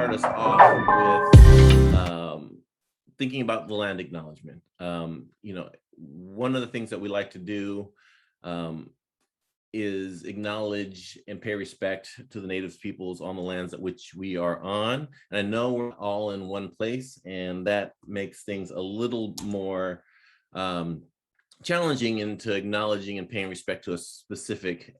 Us off with thinking about the land acknowledgement. One of the things that we like to do is acknowledge and pay respect to the native peoples on the lands at which we are on. And I know we're all in one place, and that makes things a little more challenging into acknowledging and paying respect to a specific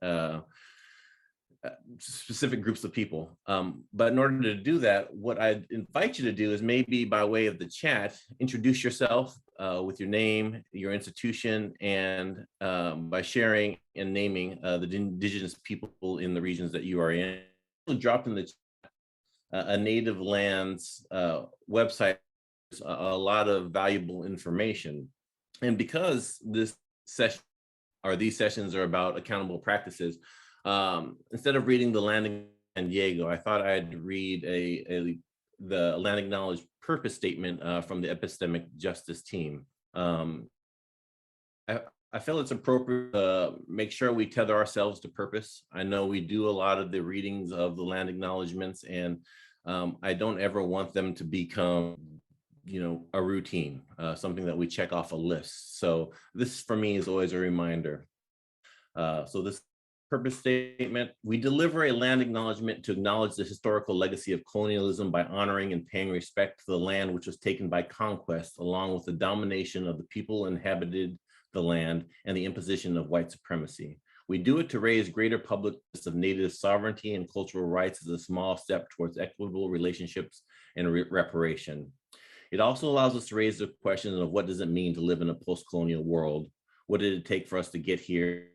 groups of people. But in order to do that, what I'd invite you to do is maybe by way of the chat, introduce yourself with your name, your institution, and by sharing and naming the indigenous people in the regions that you are in. Drop in the chat a native lands website, a lot of valuable information. And because this session or these sessions are about accountable practices, instead of reading the Land in San Diego, I thought I'd read the Land Acknowledged purpose statement from the Epistemic Justice team. I feel it's appropriate to make sure we tether ourselves to purpose. I know we do a lot of the readings of the land acknowledgements, and I don't ever want them to become, a routine, something that we check off a list. So this for me is always a reminder. So this purpose statement: we deliver a land acknowledgement to acknowledge the historical legacy of colonialism by honoring and paying respect to the land which was taken by conquest, along with the domination of the people inhabited the land and the imposition of white supremacy. We do it to raise greater public awareness of Native sovereignty and cultural rights as a small step towards equitable relationships and reparation. It also allows us to raise the question of what does it mean to live in a post-colonial world? What did it take for us to get here?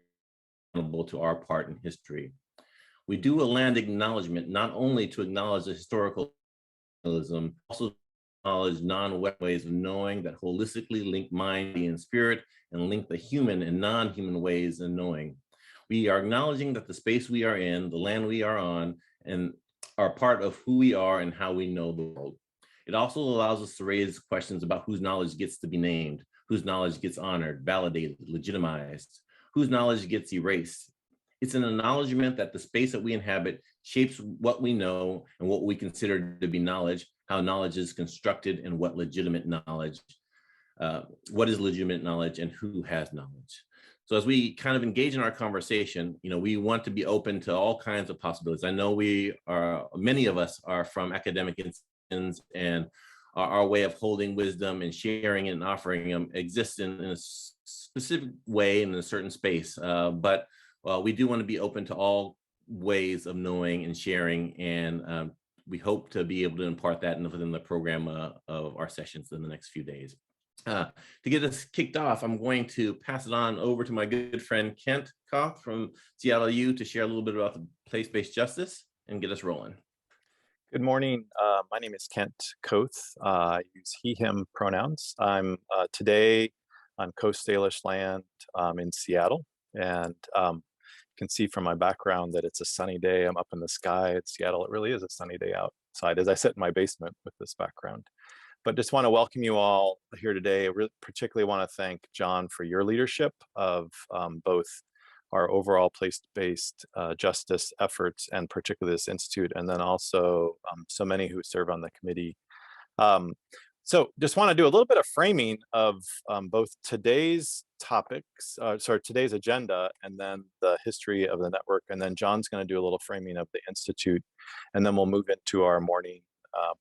To our part in history. We do a land acknowledgement not only to acknowledge the historical colonialism, also acknowledge non-wet ways of knowing that holistically link mind, body, and spirit, and link the human and non-human ways of knowing. We are acknowledging that the space we are in, the land we are on, and are part of who we are and how we know the world. It also allows us to raise questions about whose knowledge gets to be named, whose knowledge gets honored, validated, legitimized, whose knowledge gets erased. It's an acknowledgement that the space that we inhabit shapes what we know and what we consider to be knowledge, how knowledge is constructed, and what is legitimate knowledge, and who has knowledge. So as we kind of engage in our conversation, we want to be open to all kinds of possibilities. I know many of us are from academic institutions, and our way of holding wisdom and sharing and offering them exists in a specific way in a certain space, but we do want to be open to all ways of knowing and sharing, and we hope to be able to impart that within the program of our sessions in the next few days. To get us kicked off, I'm going to pass it on over to my good friend Koth from Seattle U to share a little bit about the place-based justice and get us rolling. Good morning. My name is Koth. I use he, him pronouns. I'm today on Coast Salish land in Seattle, and you can see from my background that it's a sunny day. I'm up in the sky at Seattle. It really is a sunny day outside as I sit in my basement with this background. But just want to welcome you all here today. I particularly want to thank John for your leadership of both our overall place-based justice efforts, and particularly this institute, and then also so many who serve on the committee. So just want to do a little bit of framing of both today's topics, today's agenda, and then the history of the network. And then John's going to do a little framing of the institute, and then we'll move into our morning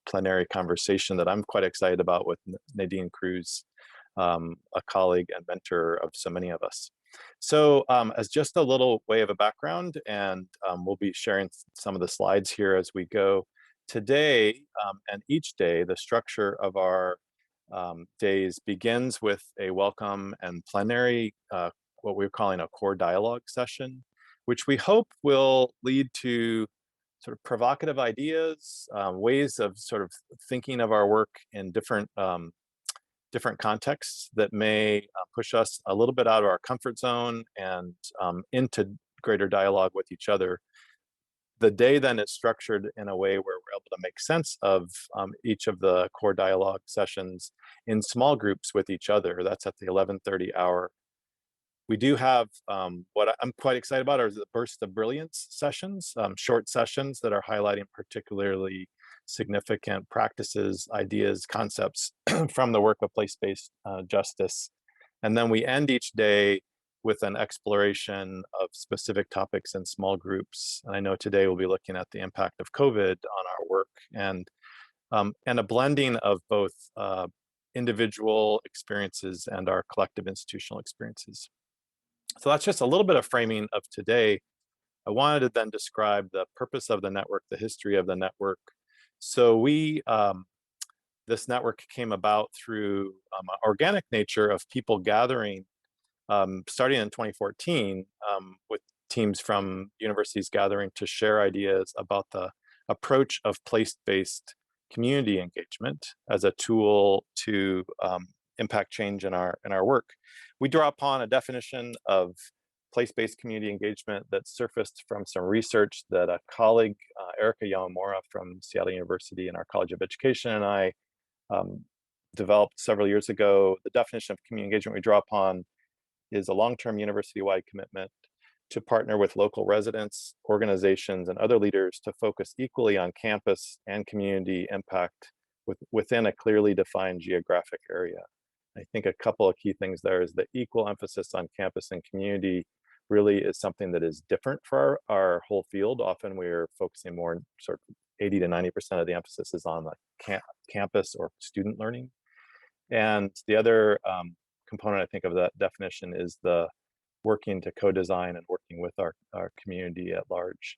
plenary conversation that I'm quite excited about with Nadinne Cruz, a colleague and mentor of so many of us. So as just a little way of a background, and we'll be sharing some of the slides here as we go. Today and each day, the structure of our days begins with a welcome and plenary, what we're calling a core dialogue session, which we hope will lead to sort of provocative ideas, ways of sort of thinking of our work in different contexts that may push us a little bit out of our comfort zone and into greater dialogue with each other. The day then is structured in a way where we're we're able to make sense of each of the core dialogue sessions in small groups with each other. That's at the 11:30 hour. We do have what I'm quite excited about are the Burst of Brilliance sessions, short sessions that are highlighting particularly significant practices, ideas, concepts from the work of place-based justice. And then we end each day with an exploration of specific topics in small groups. And I know today we'll be looking at the impact of COVID on our work and a blending of both individual experiences and our collective institutional experiences. So that's just a little bit of framing of today. I wanted to then describe the purpose of the network, the history of the network. So this network came about through organic nature of people gathering, starting in 2014, with teams from universities gathering to share ideas about the approach of place-based community engagement as a tool to impact change in our work. We draw upon a definition of place-based community engagement that surfaced from some research that a colleague, Erica Yamamura from Seattle University and our College of Education and I developed several years ago. The definition of community engagement we draw upon is a long-term university-wide commitment to partner with local residents, organizations, and other leaders to focus equally on campus and community impact within a clearly defined geographic area. I think a couple of key things there is the equal emphasis on campus and community really is something that is different for our whole field. Often we're focusing more, sort of 80 to 90% of the emphasis is on the campus or student learning. And the other component I think of that definition is the working to co-design and working with our community at large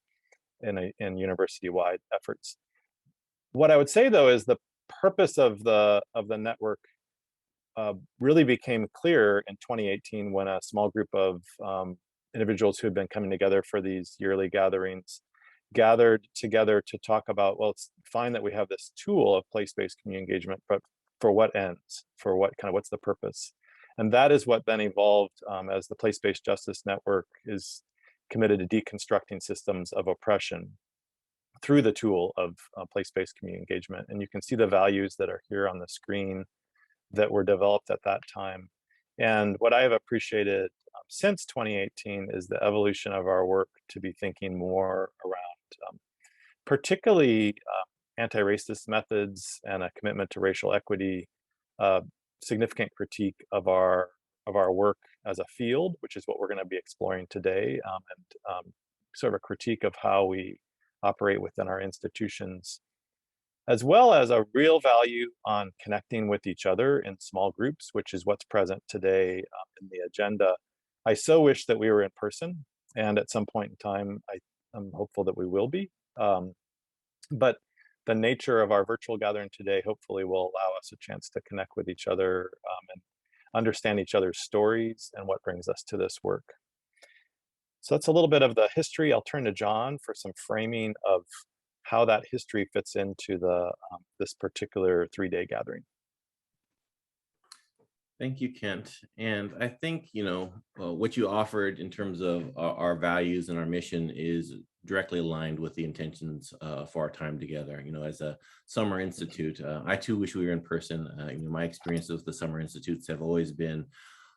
in university-wide efforts. What I would say though is the purpose of the network really became clear in 2018 when a small group of individuals who had been coming together for these yearly gatherings gathered together to talk about, well, it's fine that we have this tool of place-based community engagement, but for what ends? For what's the purpose? And that is what then evolved as the Place-Based Justice Network is committed to deconstructing systems of oppression through the tool of place-based community engagement. And you can see the values that are here on the screen that were developed at that time. And what I have appreciated since 2018 is the evolution of our work to be thinking more around particularly anti-racist methods and a commitment to racial equity, significant critique of our work as a field, which is what we're going to be exploring today, and sort of a critique of how we operate within our institutions, as well as a real value on connecting with each other in small groups, which is what's present today in the agenda. I so wish that we were in person, and at some point in time, I'm hopeful that we will be. But the nature of our virtual gathering today hopefully will allow us a chance to connect with each other and understand each other's stories and what brings us to this work. So that's a little bit of the history. I'll turn to John for some framing of how that history fits into this particular 3-day gathering. Thank you, Kent. And I think, what you offered in terms of our values and our mission is directly aligned with the intentions for our time together. As a Summer Institute, I too wish we were in person. My experiences with the Summer Institutes have always been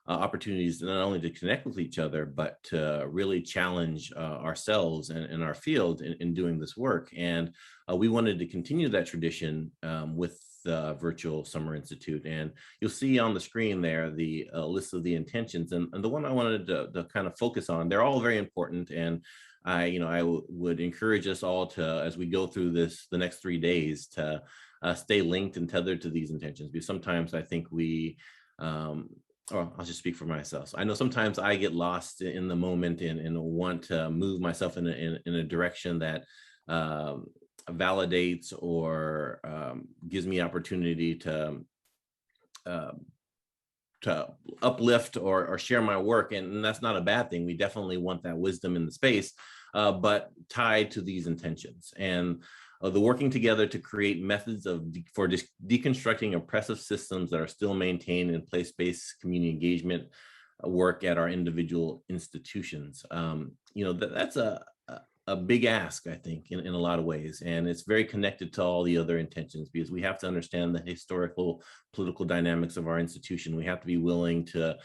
opportunities not only to connect with each other, but to really challenge ourselves and our field in doing this work. And we wanted to continue that tradition with the virtual Summer Institute. And you'll see on the screen there the list of the intentions. And the one I wanted to kind of focus on, they're all very important. And I would encourage us all to, as we go through the next 3 days, to stay linked and tethered to these intentions. Because sometimes I think or I'll just speak for myself. So I know sometimes I get lost in the moment and want to move myself in a direction that validates or gives me opportunity to uplift or share my work. And that's not a bad thing. We definitely want that wisdom in the space, but tied to these intentions. And the working together to create methods for deconstructing oppressive systems that are still maintained in place-based community engagement work at our individual institutions. That's a big ask, I think, in a lot of ways. And it's very connected to all the other intentions, because we have to understand the historical political dynamics of our institution. We have to be willing to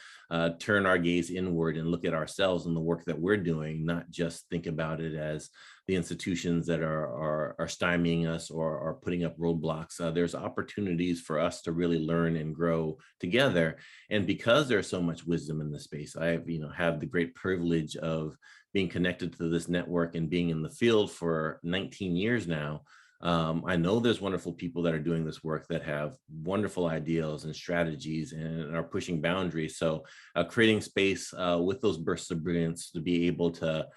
turn our gaze inward and look at ourselves and the work that we're doing, not just think about it as the institutions that are stymieing us or are putting up roadblocks. There's opportunities for us to really learn and grow together. And because there's so much wisdom in the space, I have the great privilege of being connected to this network and being in the field for 19 years now. I know there's wonderful people that are doing this work that have wonderful ideals and strategies and are pushing boundaries. So creating space with those bursts of brilliance to be able to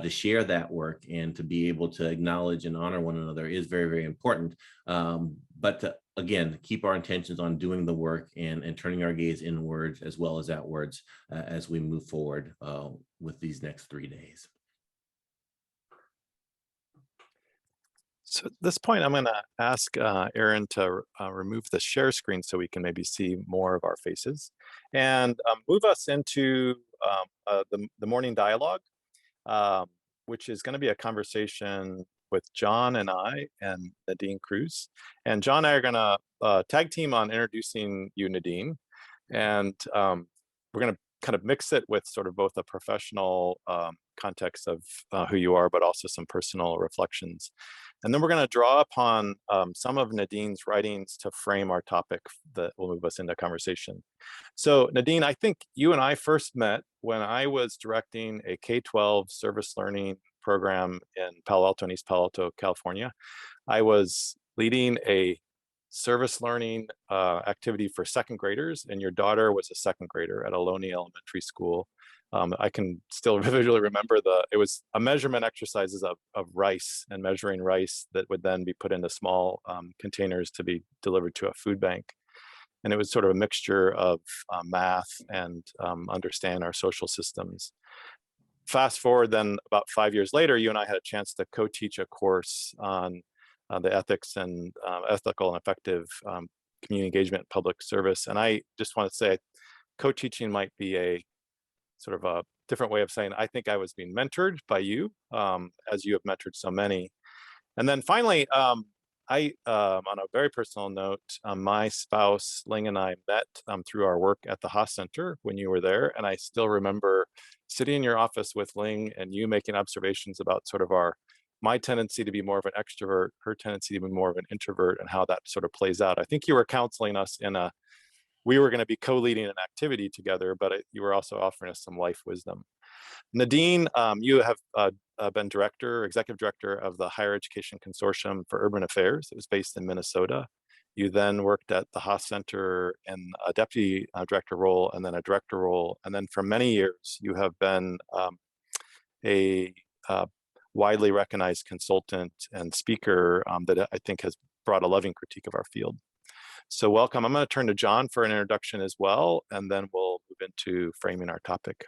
share that work and to be able to acknowledge and honor one another is very, very important. But to, again, keep our intentions on doing the work and turning our gaze inwards as well as outwards as we move forward with these next 3 days. So at this point, I'm going to ask Aaron to remove the share screen so we can maybe see more of our faces, and move us into the morning dialogue, which is going to be a conversation with John and I and Nadinne Cruz. And John and I are going to tag team on introducing you, Nadinne, and we're going to kind of mix it with sort of both a professional context of who you are, but also some personal reflections. And then we're going to draw upon some of Nadinne's writings to frame our topic that will move us into conversation. So Nadinne, I think you and I first met when I was directing a K-12 service learning program in Palo Alto and East Palo Alto, California. I was leading a service learning activity for second graders, and your daughter was a second grader at Ohlone Elementary School. I can still vividly remember it was a measurement exercises of rice and measuring rice that would then be put into small containers to be delivered to a food bank. And it was sort of a mixture of math and understand our social systems. Fast forward then about 5 years later, you and I had a chance to co-teach a course on the ethics and ethical and effective community engagement and public service. And I just want to say co-teaching might be a sort of a different way of saying, I think I was being mentored by you, as you have mentored so many. And then finally, on a very personal note, my spouse, Ling, and I met through our work at the Haas Center when you were there. And I still remember sitting in your office with Ling and you making observations about sort of my tendency to be more of an extrovert, her tendency to be more of an introvert, and how that sort of plays out. I think you were counseling us we were going to be co-leading an activity together, but you were also offering us some life wisdom. Nadinne, you have been executive director of the Higher Education Consortium for Urban Affairs. It was based in Minnesota. You then worked at the Haas Center in a deputy director role and then a director role. And then for many years, you have been a widely recognized consultant and speaker that I think has brought a loving critique of our field. So welcome. I'm going to turn to John for an introduction as well, and then we'll move into framing our topic.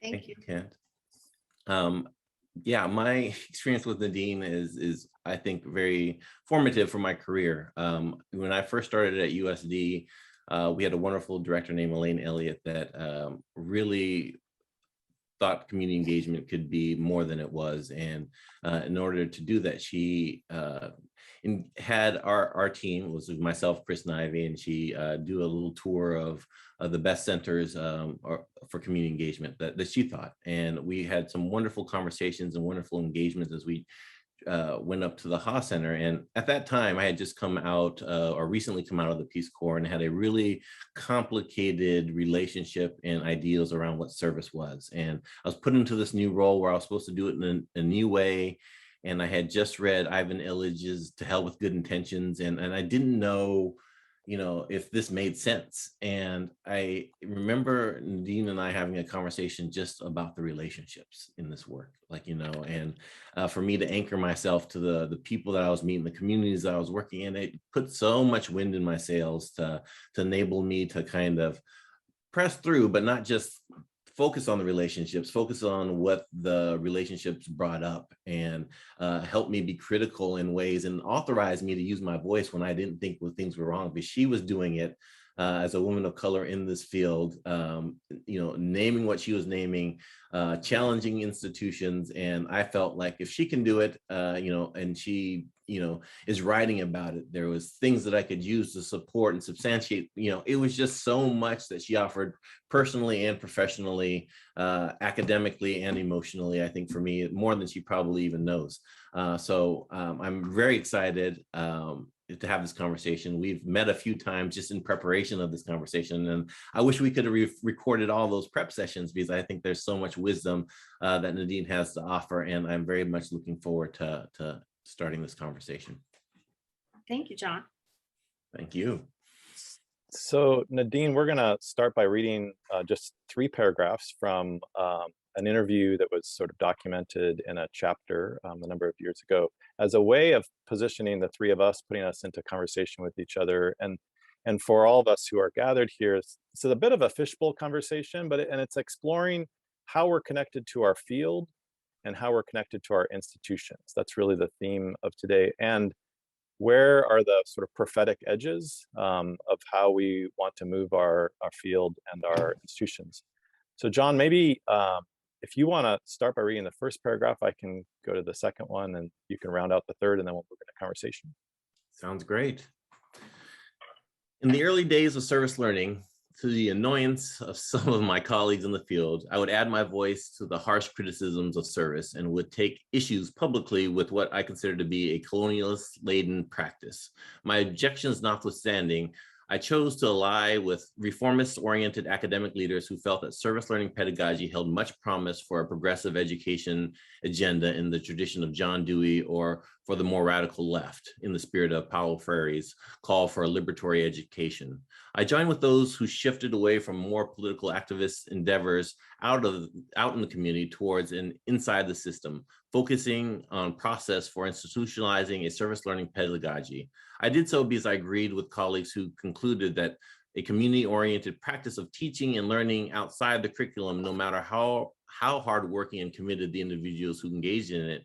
Thank you. Kent. Yeah, my experience with Nadinne is I think very formative for my career. When I first started at USD, we had a wonderful director named Elaine Elliott that really thought community engagement could be more than it was. And in order to do that, she had our team, was myself, Chris and Ivy, and she do a little tour of the best centers for community engagement that she thought. And we had some wonderful conversations and wonderful engagements as we went up to the Haas Center. And at that time, I had just come out or recently come out of the Peace Corps and had a really complicated relationship and ideals around what service was. And I was put into this new role where I was supposed to do it in a new way. And I had just read Ivan Illich's To Hell with Good Intentions. And I didn't know, if this made sense. And I remember Nadinne and I having a conversation just about the relationships in this work, and for me to anchor myself to the people that I was meeting, the communities that I was working in, it put so much wind in my sails to enable me to kind of press through, but not just focus on the relationships, focus on what the relationships brought up, and help me be critical in ways and authorize me to use my voice when I didn't think things were wrong, because she was doing it as a woman of color in this field, naming what she was naming, challenging institutions. And I felt like if she can do it, and she, is writing about it, there was things that I could use to support and substantiate. It was just so much that she offered personally and professionally, academically and emotionally, I think for me, more than she probably even knows. So I'm very excited to have this conversation. We've met a few times just in preparation of this conversation, and I wish we could have recorded all those prep sessions, because I think there's so much wisdom that Nadinne has to offer, and I'm very much looking forward to starting this conversation. Thank you, John. Thank you. So Nadinne, we're going to start by reading just 3 paragraphs from an interview that was sort of documented in a chapter a number of years ago, as a way of positioning the 3 of us, putting us into conversation with each other. And for all of us who are gathered here, it's a bit of a fishbowl conversation, but it's exploring how we're connected to our field and how we're connected to our institutions. That's really the theme of today. And where are the sort of prophetic edges of how we want to move our field and our institutions? So John, maybe if you want to start by reading the first paragraph, I can go to the second one, and you can round out the third, and then we'll move into conversation. Sounds great. In the early days of service learning, to the annoyance of some of my colleagues in the field, I would add my voice to the harsh criticisms of service and would take issues publicly with what I consider to be a colonialist-laden practice. My objections notwithstanding, I chose to ally with reformist-oriented academic leaders who felt that service learning pedagogy held much promise for a progressive education agenda in the tradition of John Dewey, or for the more radical left, in the spirit of Paulo Freire's call for a liberatory education. I joined with those who shifted away from more political activist endeavors out in the community towards and inside the system, focusing on process for institutionalizing a service learning pedagogy. I did so because I agreed with colleagues who concluded that a community-oriented practice of teaching and learning outside the curriculum, no matter how hardworking and committed the individuals who engaged in it,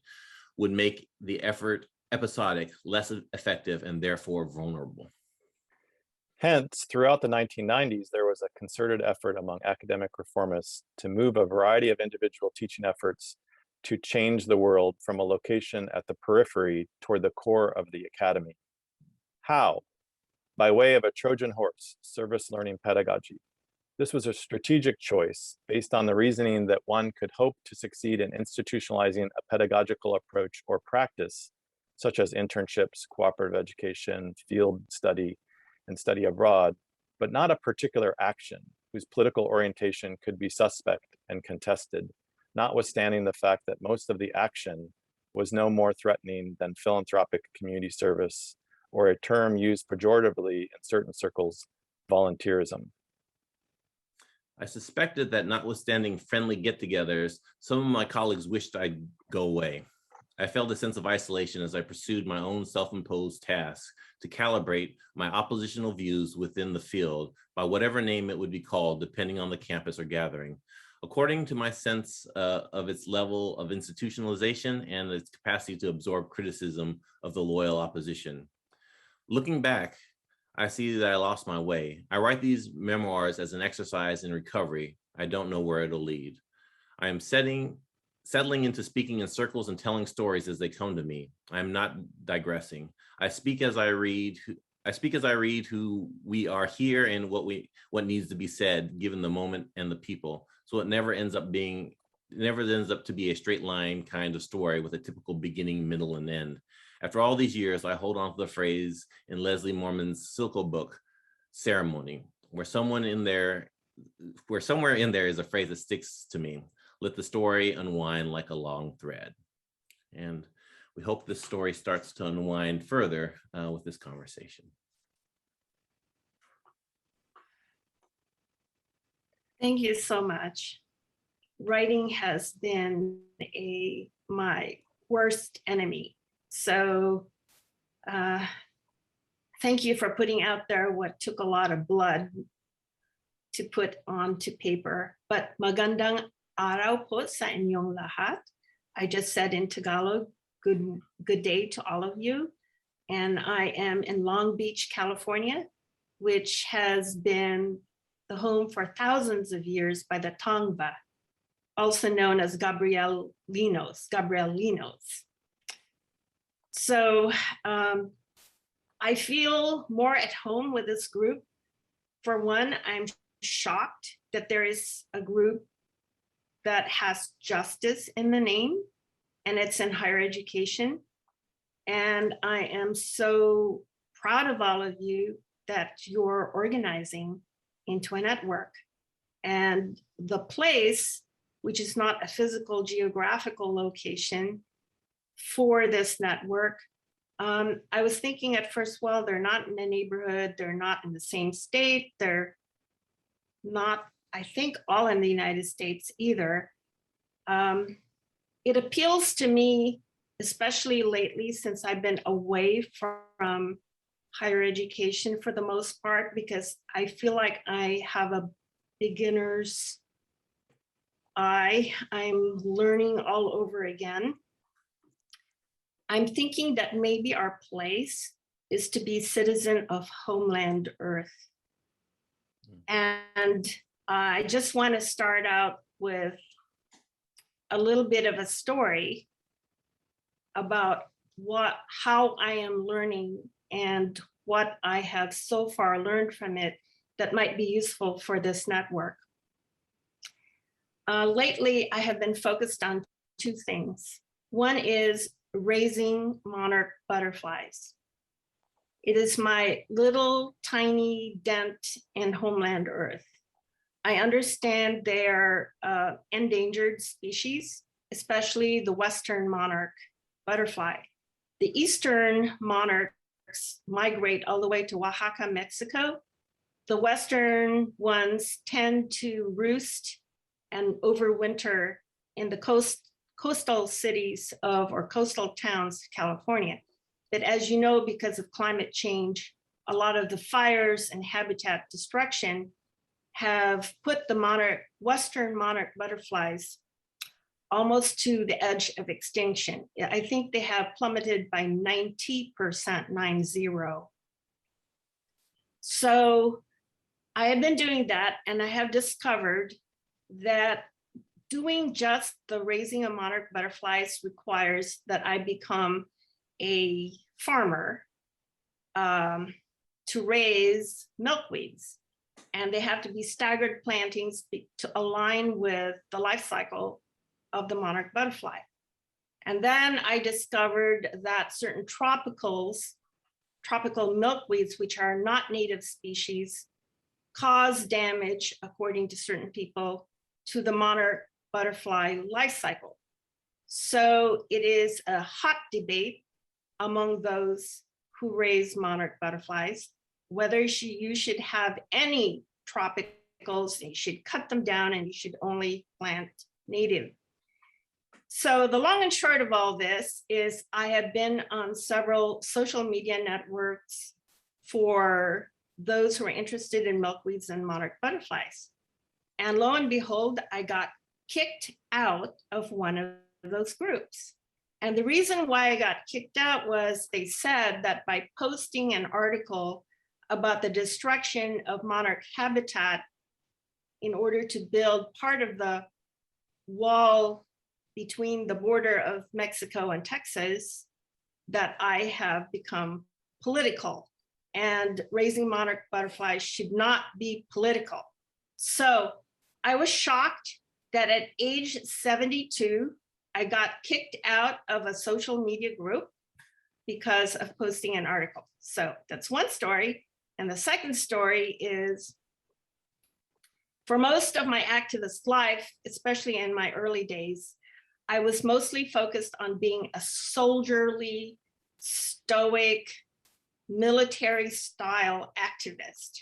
would make the effort episodic, less effective, and therefore vulnerable. Hence, throughout the 1990s, there was a concerted effort among academic reformists to move a variety of individual teaching efforts to change the world from a location at the periphery toward the core of the academy. How? By way of a Trojan horse, service learning pedagogy. This was a strategic choice based on the reasoning that one could hope to succeed in institutionalizing a pedagogical approach or practice, such as internships, cooperative education, field study, and study abroad, but not a particular action whose political orientation could be suspect and contested, notwithstanding the fact that most of the action was no more threatening than philanthropic community service, or a term used pejoratively in certain circles, volunteerism. I suspected that notwithstanding friendly get-togethers, some of my colleagues wished I'd go away. I felt a sense of isolation as I pursued my own self-imposed task to calibrate my oppositional views within the field by whatever name it would be called, depending on the campus or gathering, according to my sense of its level of institutionalization and its capacity to absorb criticism of the loyal opposition. Looking back, I see that I lost my way. I write these memoirs as an exercise in recovery. I don't know where it'll lead. I am settling into speaking in circles and telling stories as they come to me. I am not digressing. I speak as I read who we are here and what needs to be said given the moment and the people. So it never ends up to be a straight line kind of story with a typical beginning, middle, and end. After all these years, I hold on to the phrase in Leslie Mormon's Silko book, ceremony, where somewhere in there is a phrase that sticks to me. Let the story unwind like a long thread. And we hope this story starts to unwind further with this conversation. Thank you so much. Writing has been my worst enemy. So thank you for putting out there what took a lot of blood to put onto paper. But magandang araw po sa inyong lahat. I just said in Tagalog, good day to all of you. And I am in Long Beach, California, which has been the home for thousands of years by the Tongva, also known as Gabrielinos. So I feel more at home with this group. For one, I'm shocked that there is a group that has justice in the name, and it's in higher education. And I am so proud of all of you that you're organizing into a network. And the place, which is not a physical geographical location for this network, I was thinking at first, well, they're not in a neighborhood, they're not in the same state, they're not, I think, all in the United States either. It appeals to me, especially lately, since I've been away from higher education for the most part, because I feel like I have a beginner's eye. I'm learning all over again. I'm thinking that maybe our place is to be citizen of homeland Earth. And I just want to start out with a little bit of a story about how I am learning and what I have so far learned from it that might be useful for this network. Lately, I have been focused on two things. One is raising monarch butterflies. It is my little tiny dent in homeland Earth. I understand they're endangered species, especially the Western monarch butterfly. The Eastern monarchs migrate all the way to Oaxaca, Mexico. The Western ones tend to roost and overwinter in the coastal cities or coastal towns of California. But as you know, because of climate change, a lot of the fires and habitat destruction have put the Western monarch butterflies almost to the edge of extinction. I think they have plummeted by 90%, 90. So I have been doing that, and I have discovered that doing just the raising of monarch butterflies requires that I become a farmer to raise milkweeds. And they have to be staggered plantings to align with the life cycle of the monarch butterfly. And then I discovered that certain tropical milkweeds, which are not native species, cause damage, according to certain people, to the monarch butterfly life cycle. So it is a hot debate among those who raise monarch butterflies, whether you should have any tropicals, you should cut them down, and you should only plant native. So the long and short of all this is I have been on several social media networks for those who are interested in milkweeds and monarch butterflies. And lo and behold, I got kicked out of one of those groups. And the reason why I got kicked out was they said that by posting an article about the destruction of monarch habitat in order to build part of the wall between the border of Mexico and Texas, that I have become political, and raising monarch butterflies should not be political. So I was shocked that at age 72, I got kicked out of a social media group because of posting an article. So that's one story. And the second story is, for most of my activist life, especially in my early days, I was mostly focused on being a soldierly, stoic, military style activist.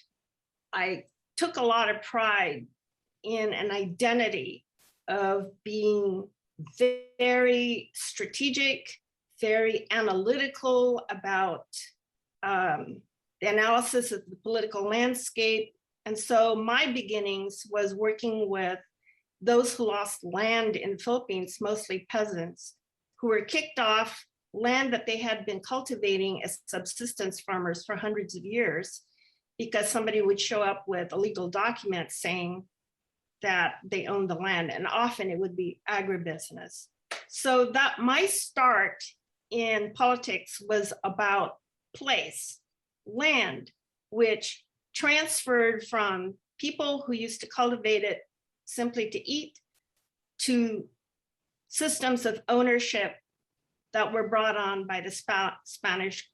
I took a lot of pride in an identity of being very strategic, very analytical about the analysis of the political landscape. And so my beginnings was working with those who lost land in the Philippines, mostly peasants, who were kicked off land that they had been cultivating as subsistence farmers for hundreds of years. because somebody would show up with a legal document saying that they own the land, and often it would be agribusiness. So that my start in politics was about place, land, which transferred from people who used to cultivate it simply to eat to systems of ownership that were brought on by the Spanish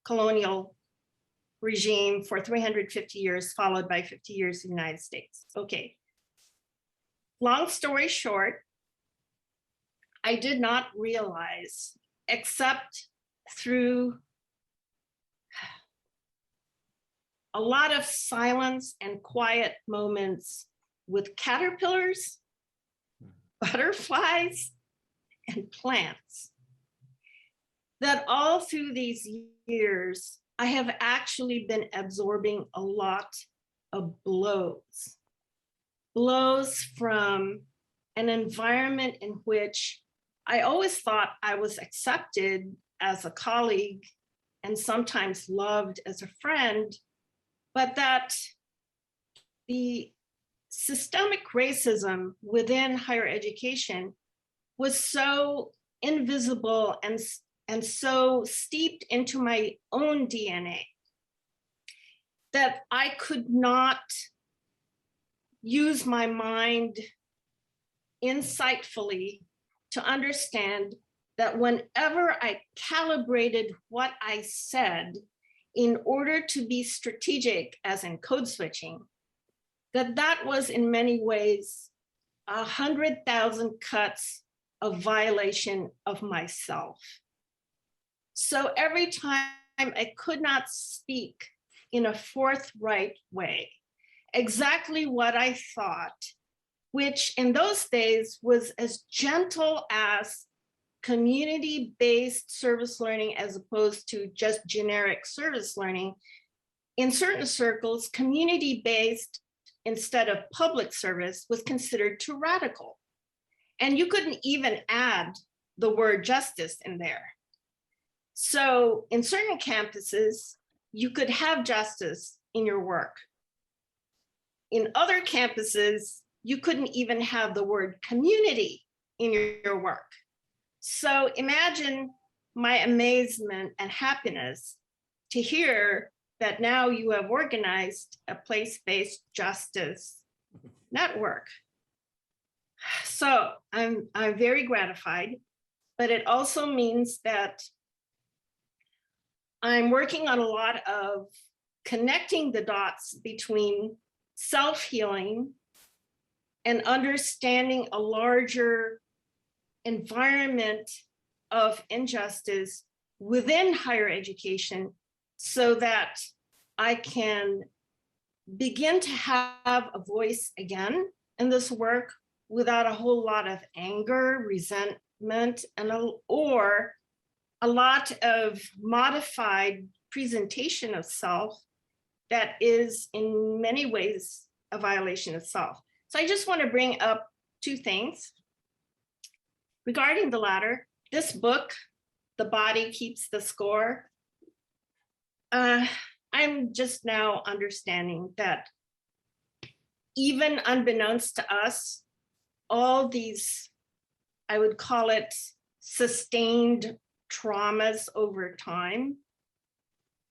colonial regime for 350 years, followed by 50 years in the United States. Okay. Long story short, I did not realize, except through a lot of silence and quiet moments with caterpillars, butterflies, and plants, that all through these years, I have actually been absorbing a lot of blows. Blows from an environment in which I always thought I was accepted as a colleague and sometimes loved as a friend, but that the systemic racism within higher education was so invisible and so steeped into my own DNA that I could not use my mind insightfully to understand that whenever I calibrated what I said in order to be strategic, as in code switching, that was in many ways 100,000 cuts of violation of myself. So every time I could not speak in a forthright way exactly what I thought, which in those days was as gentle as community-based service learning as opposed to just generic service learning. In certain circles, community-based instead of public service was considered too radical. And you couldn't even add the word justice in there. So in certain campuses, you could have justice in your work. In other campuses, you couldn't even have the word community in your work. So imagine my amazement and happiness to hear that now you have organized a place-based justice network. So I'm very gratified, but it also means that I'm working on a lot of connecting the dots between self-healing and understanding a larger environment of injustice within higher education so that I can begin to have a voice again in this work without a whole lot of anger, resentment, or a lot of modified presentation of self that is in many ways a violation of self. So I just want to bring up two things. Regarding the latter, this book, The Body Keeps the Score, I'm just now understanding that even unbeknownst to us, all these, I would call it sustained traumas over time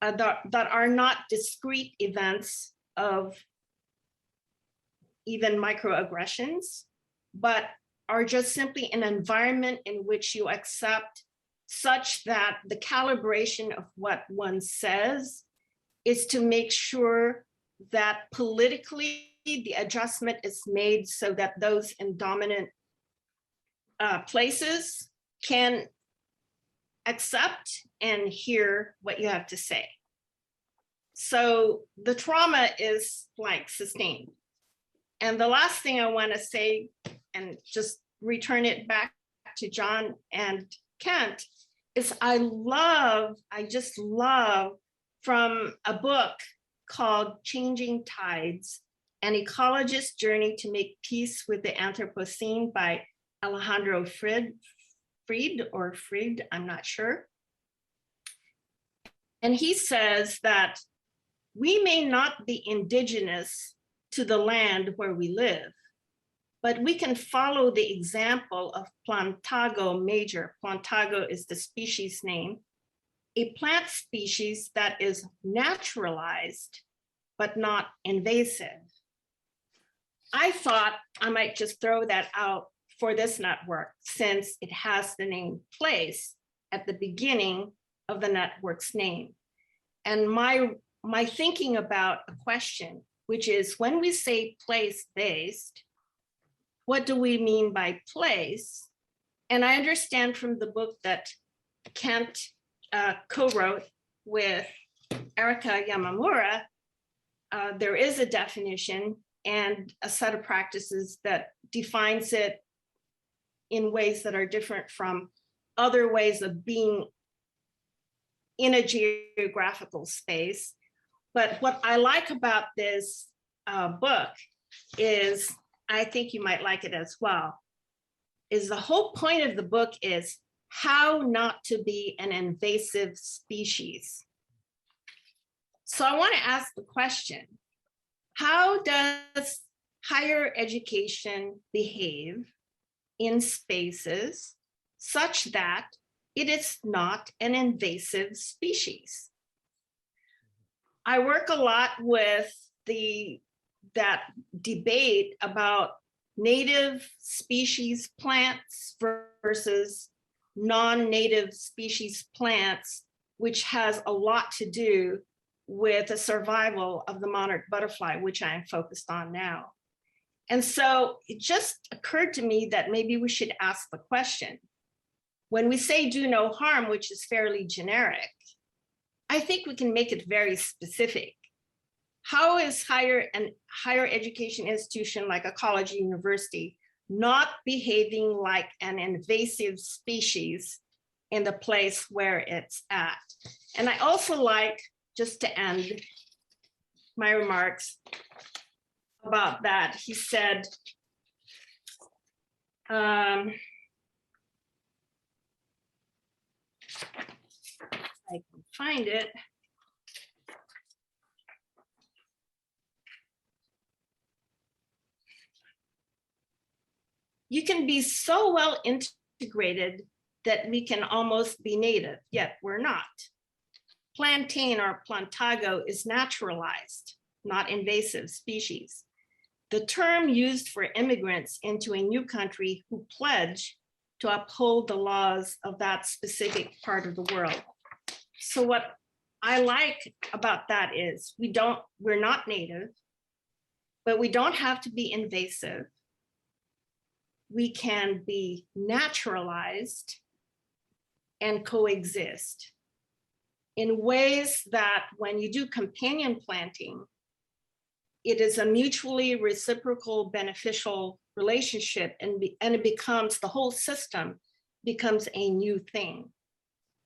that are not discrete events of even microaggressions, but are just simply an environment in which you accept such that the calibration of what one says is to make sure that politically the adjustment is made so that those in dominant places can accept and hear what you have to say. So the trauma is like sustained. And the last thing I want to say, and just return it back to John and Kent, is I just love from a book called Changing Tides, An Ecologist's Journey to Make Peace with the Anthropocene by Alejandro Fried, I'm not sure. And he says that we may not be indigenous to the land where we live, but we can follow the example of Plantago major. Plantago is the species name, a plant species that is naturalized, but not invasive. I thought I might just throw that out for this network since it has the name place at the beginning of the network's name. And my thinking about a question, which is when we say place-based, what do we mean by place? And I understand from the book that Kent co-wrote with Erica Yamamura, there is a definition and a set of practices that defines it in ways that are different from other ways of being in a geographical space. But what I like about this book is, I think you might like it as well, is the whole point of the book is how not to be an invasive species. So I want to ask the question, how does higher education behave in spaces such that it is not an invasive species? I work a lot with that debate about native species plants versus non-native species plants, which has a lot to do with the survival of the monarch butterfly, which I am focused on now. And so it just occurred to me that maybe we should ask the question, when we say do no harm, which is fairly generic, I think we can make it very specific. How is higher education institution like a college or university not behaving like an invasive species in the place where it's at? And I also like, just to end my remarks about that, he said, I can find it. You can be so well integrated that we can almost be native, yet we're not. Plantain or Plantago is naturalized, not invasive species. The term used for immigrants into a new country who pledge to uphold the laws of that specific part of the world. So what I like about that is we're not native, but we don't have to be invasive. We can be naturalized and coexist in ways that when you do companion planting, it is a mutually reciprocal beneficial relationship, and it becomes, the whole system becomes a new thing.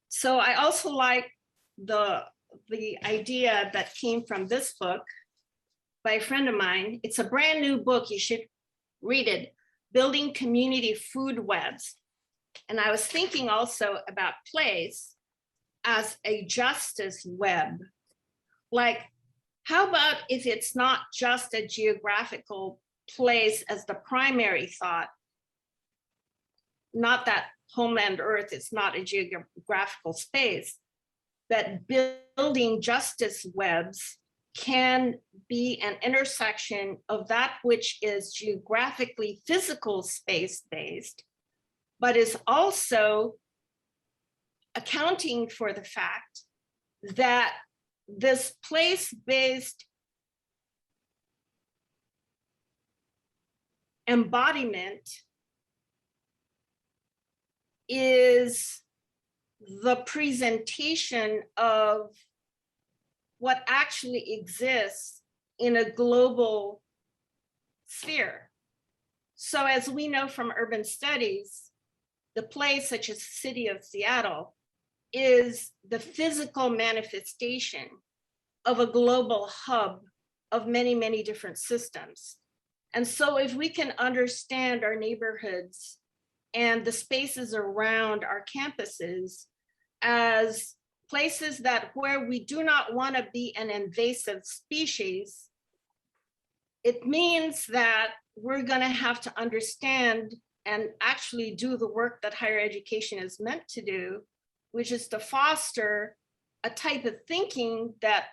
So I also like the idea that came from this book by a friend of mine. It's a brand new book, you should read it, Building Community Food Webs. And I was thinking also about place as a justice web. Like, how about if it's not just a geographical place as the primary thought, not that homeland Earth is not a geographical space, that building justice webs can be an intersection of that which is geographically physical space-based, but is also accounting for the fact that this place-based embodiment is the presentation of what actually exists in a global sphere. So as we know from urban studies, the place such as the city of Seattle is the physical manifestation of a global hub of many, many different systems. And so if we can understand our neighborhoods and the spaces around our campuses as places that where we do not want to be an invasive species, it means that we're going to have to understand and actually do the work that higher education is meant to do, which is to foster a type of thinking that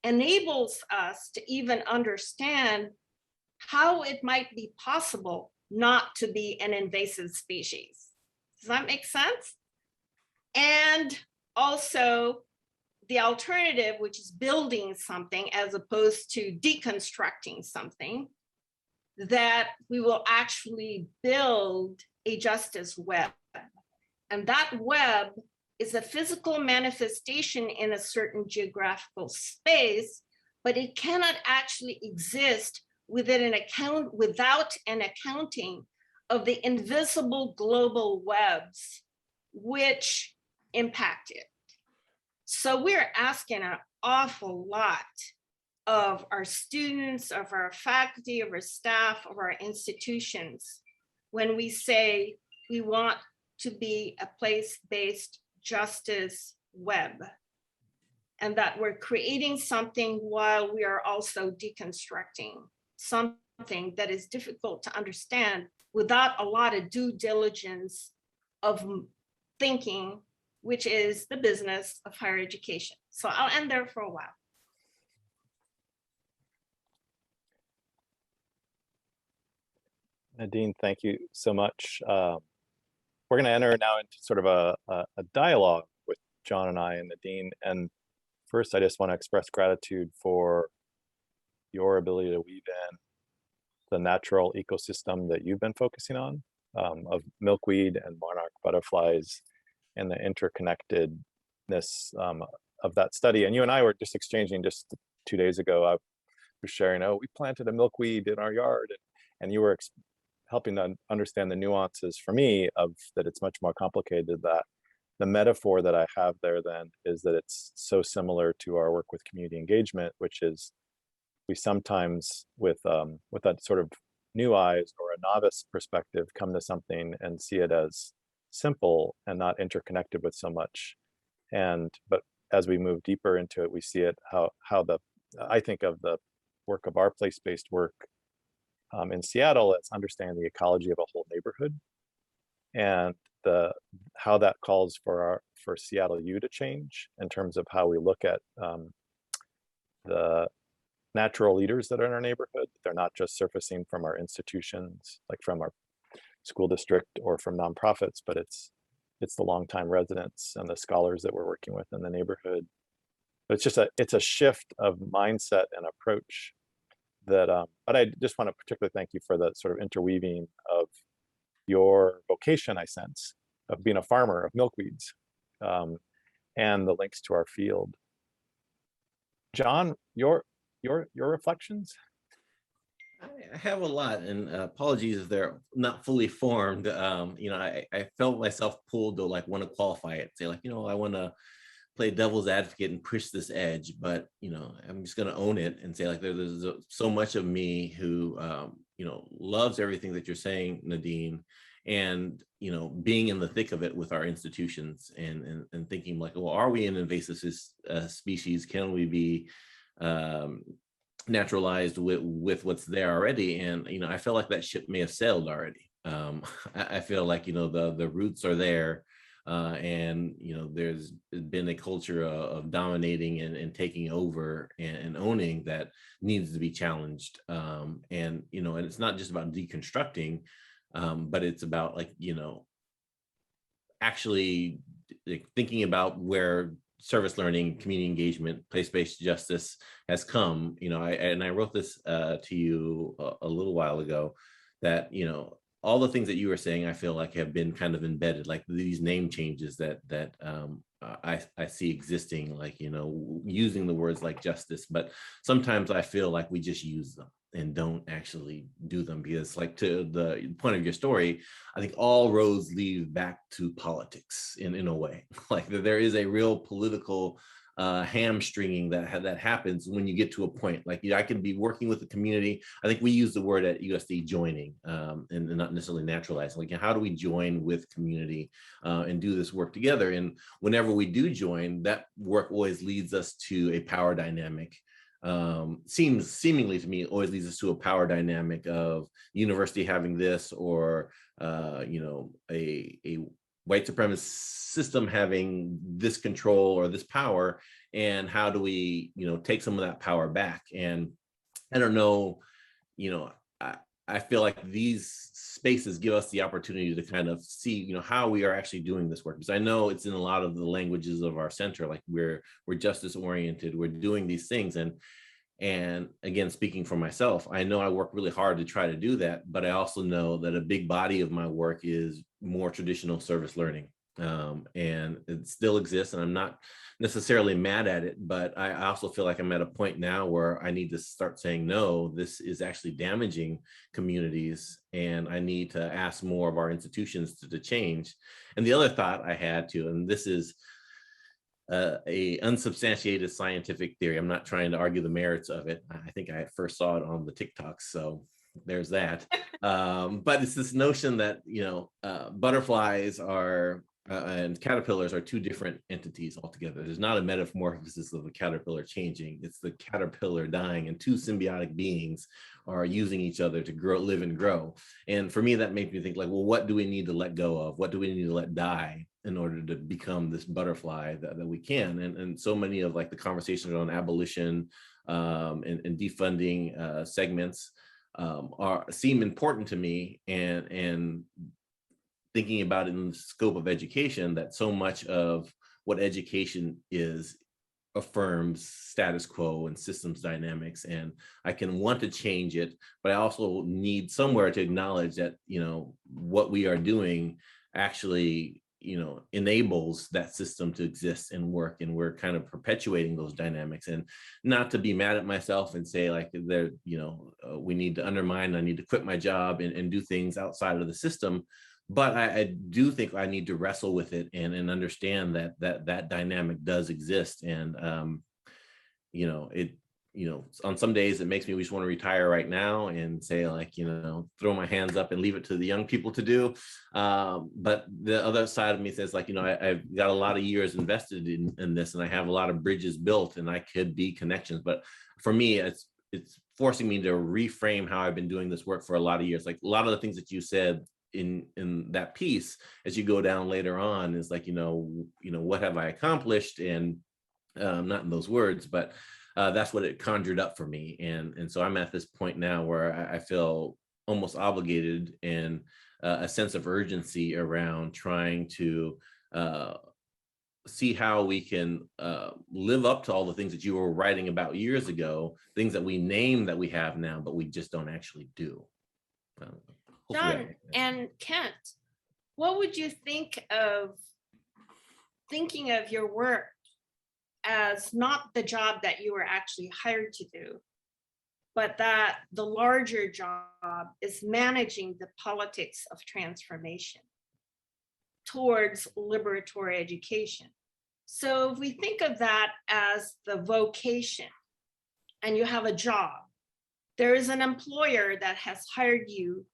enables us to even understand how it might be possible not to be an invasive species. Does that make sense? And also the alternative, which is building something as opposed to deconstructing something, that we will actually build a justice web. And that web is a physical manifestation in a certain geographical space, but it cannot actually exist without an accounting of the invisible global webs which impact it. So we're asking an awful lot of our students, of our faculty, of our staff, of our institutions, when we say we want to be a place-based justice web, and that we're creating something while we are also deconstructing something that is difficult to understand without a lot of due diligence of thinking, which is the business of higher education. So I'll end there for a while. Nadine, thank you so much. We're going to enter now into sort of a dialogue with John and I and Nadine. And first, I just want to express gratitude for your ability to weave in the natural ecosystem that you've been focusing on, of milkweed and monarch butterflies, and the interconnectedness of that study. And you and I were just exchanging just 2 days ago. I was sharing, oh, we planted a milkweed in our yard, and you were helping to understand the nuances for me of that it's much more complicated. That the metaphor that I have there then is that it's so similar to our work with community engagement, which is we sometimes with that sort of new eyes or a novice perspective come to something and see it as simple and not interconnected with so much. But as we move deeper into it, we see it how I think of the work of our place-based work in Seattle as understanding the ecology of a whole neighborhood, and how that calls for Seattle U to change in terms of how we look at the natural leaders that are in our neighborhood. They're not just surfacing from our institutions, like from our school district or from nonprofits, but it's the longtime residents and the scholars that we're working with in the neighborhood. But it's a shift of mindset and approach that, but I just want to particularly thank you for the sort of interweaving of your vocation, I sense, of being a farmer of milkweeds, and the links to our field. John, your reflections? I have a lot, and apologies if they're not fully formed. I felt myself pulled to like want to qualify it, say like, I want to play devil's advocate and push this edge, but I'm just going to own it and say like there's so much of me who loves everything that you're saying, Nadine, and being in the thick of it with our institutions and thinking like, well, are we an invasive species? Can we be naturalized with what's there already? And I feel like that ship may have sailed already. I feel like the roots are there, and there's been a culture of dominating and taking over and owning that needs to be challenged. And it's not just about deconstructing, but it's about like actually thinking about where service learning, community engagement, place-based justice has come. I wrote this to you a little while ago, that all the things that you were saying, I feel like have been kind of embedded, like these name changes that I see existing, like using the words like justice, but sometimes I feel like we just use them and don't actually do them, because like to the point of your story, I think all roads lead back to politics in a way. Like there is a real political hamstringing that happens when you get to a point. Like, I can be working with the community. I think we use the word at USD joining, and not necessarily naturalizing. Like, how do we join with community and do this work together? And whenever we do join, that work always leads us to a power dynamic. Seemingly to me, always leads us to a power dynamic of university having this, or a white supremacist system having this control or this power, and how do we take some of that power back? And I don't know, I feel like these spaces give us the opportunity to kind of see how we are actually doing this work, because I know it's in a lot of the languages of our center, like we're justice oriented, we're doing these things. And again, speaking for myself, I know I work really hard to try to do that, but I also know that a big body of my work is more traditional service learning. And it still exists, and I'm not necessarily mad at it, but I also feel like I'm at a point now where I need to start saying, no, this is actually damaging communities, and I need to ask more of our institutions to change. And the other thought I had too, and this is a unsubstantiated scientific theory. I'm not trying to argue the merits of it. I think I first saw it on the TikToks, so there's that. But it's this notion that butterflies are and caterpillars are two different entities altogether. There's not a metamorphosis of the caterpillar changing. It's the caterpillar dying, and two symbiotic beings are using each other to grow, live and grow. And for me, that makes me think, like, well, what do we need to let go of? What do we need to let die in order to become this butterfly that we can? And so many of like the conversations on abolition and defunding segments seem important to me, and thinking about it in the scope of education, that so much of what education is affirms status quo and systems dynamics, and I can want to change it, but I also need somewhere to acknowledge that what we are doing actually enables that system to exist and work, and we're kind of perpetuating those dynamics. And not to be mad at myself and say like we need to undermine, I need to quit my job and do things outside of the system, but I do think I need to wrestle with it and understand that dynamic does exist. And on some days it makes me just want to retire right now and say, like, throw my hands up and leave it to the young people to do. But the other side of me says, like, I've got a lot of years invested in this, and I have a lot of bridges built, and I could be connections. But for me, it's forcing me to reframe how I've been doing this work for a lot of years. Like a lot of the things that you said in that piece, as you go down later on, is like, what have I accomplished? And not in those words, but that's what it conjured up for me. And so I'm at this point now where I feel almost obligated, and a sense of urgency around trying to see how we can live up to all the things that you were writing about years ago, things that we name that we have now, but we just don't actually do. John and Kent, what would you think of thinking of your work as not the job that you were actually hired to do, but that the larger job is managing the politics of transformation towards liberatory education? So if we think of that as the vocation, and you have a job, there is an employer that has hired you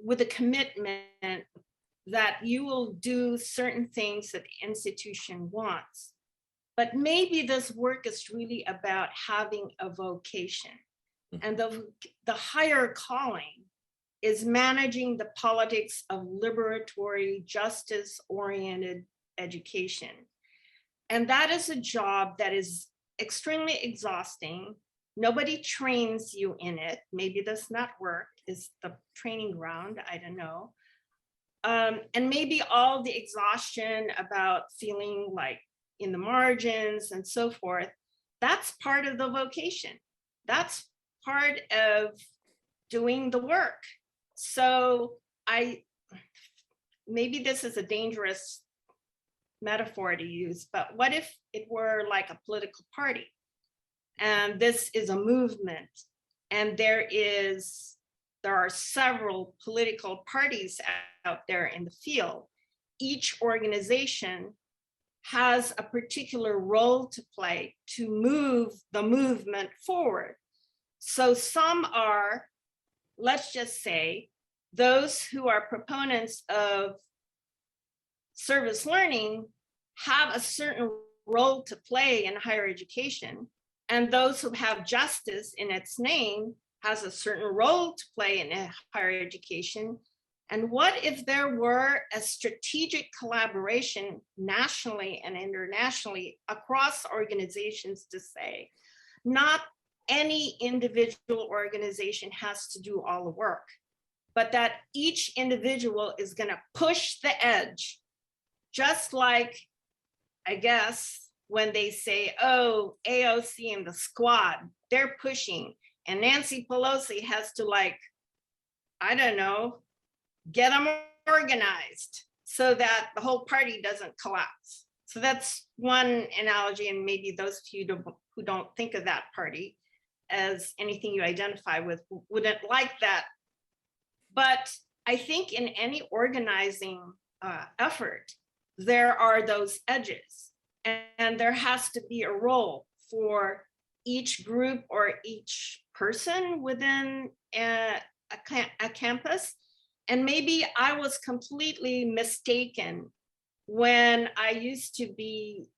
with a commitment that you will do certain things that the institution wants. But maybe this work is really about having a vocation. And the higher calling is managing the politics of liberatory, justice-oriented education. And that is a job that is extremely exhausting. Nobody trains you in it. Maybe this network is the training ground, I don't know. And maybe all the exhaustion about feeling like in the margins and so forth, that's part of the vocation. That's part of doing the work. So maybe this is a dangerous metaphor to use, but what if it were like a political party? And this is a movement, and there are several political parties out there in the field. Each organization has a particular role to play to move the movement forward. So some are, let's just say, those who are proponents of service learning have a certain role to play in higher education, and those who have justice in its name has a certain role to play in higher education. And what if there were a strategic collaboration nationally and internationally across organizations to say, not any individual organization has to do all the work, but that each individual is going to push the edge, just like, I guess, when they say, oh, AOC and the squad, they're pushing, and Nancy Pelosi has to, like, I don't know, get them organized so that the whole party doesn't collapse. So that's one analogy, and maybe those of you who don't think of that party as anything you identify with wouldn't like that. But I think in any organizing effort, there are those edges, and there has to be a role for each group or each person within a campus. And maybe I was completely mistaken when I used to be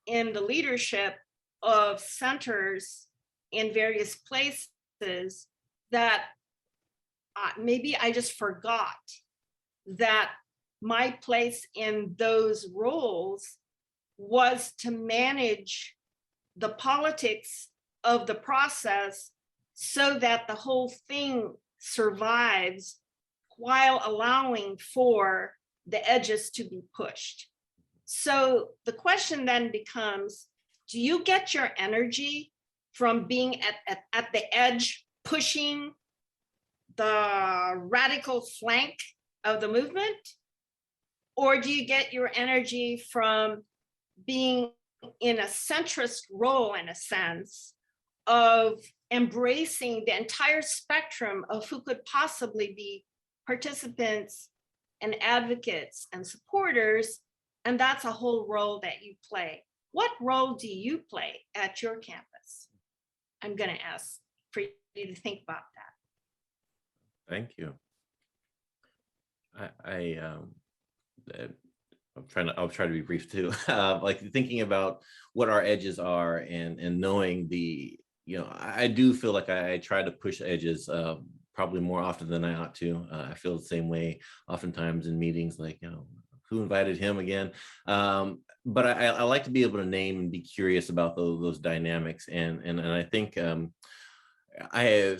in the leadership of centers in various places, that maybe I just forgot that my place in those roles was to manage the politics of the process so that the whole thing survives while allowing for the edges to be pushed. So the question then becomes, do you get your energy from being at the edge, pushing the radical flank of the movement? Or do you get your energy from being in a centrist role, in a sense, of embracing the entire spectrum of who could possibly be participants and advocates and supporters? And that's a whole role that you play. What role do you play at your campus? I'm going to ask for you to think about that. Thank you. I'll try to be brief too. Like thinking about what our edges are and knowing I do feel like I try to push edges probably more often than I ought to. I feel the same way oftentimes in meetings, like, who invited him again? But I like to be able to name and be curious about those dynamics. And I think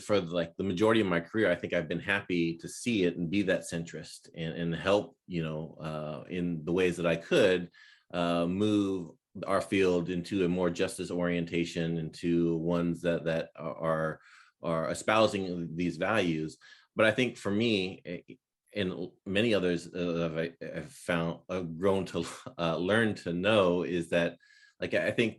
for like the majority of my career, I think I've been happy to see it and be that centrist and help, in the ways that I could move our field into a more justice orientation, into ones that are espousing these values. But I think for me, and many others I've grown to learn to know, is that, like, I think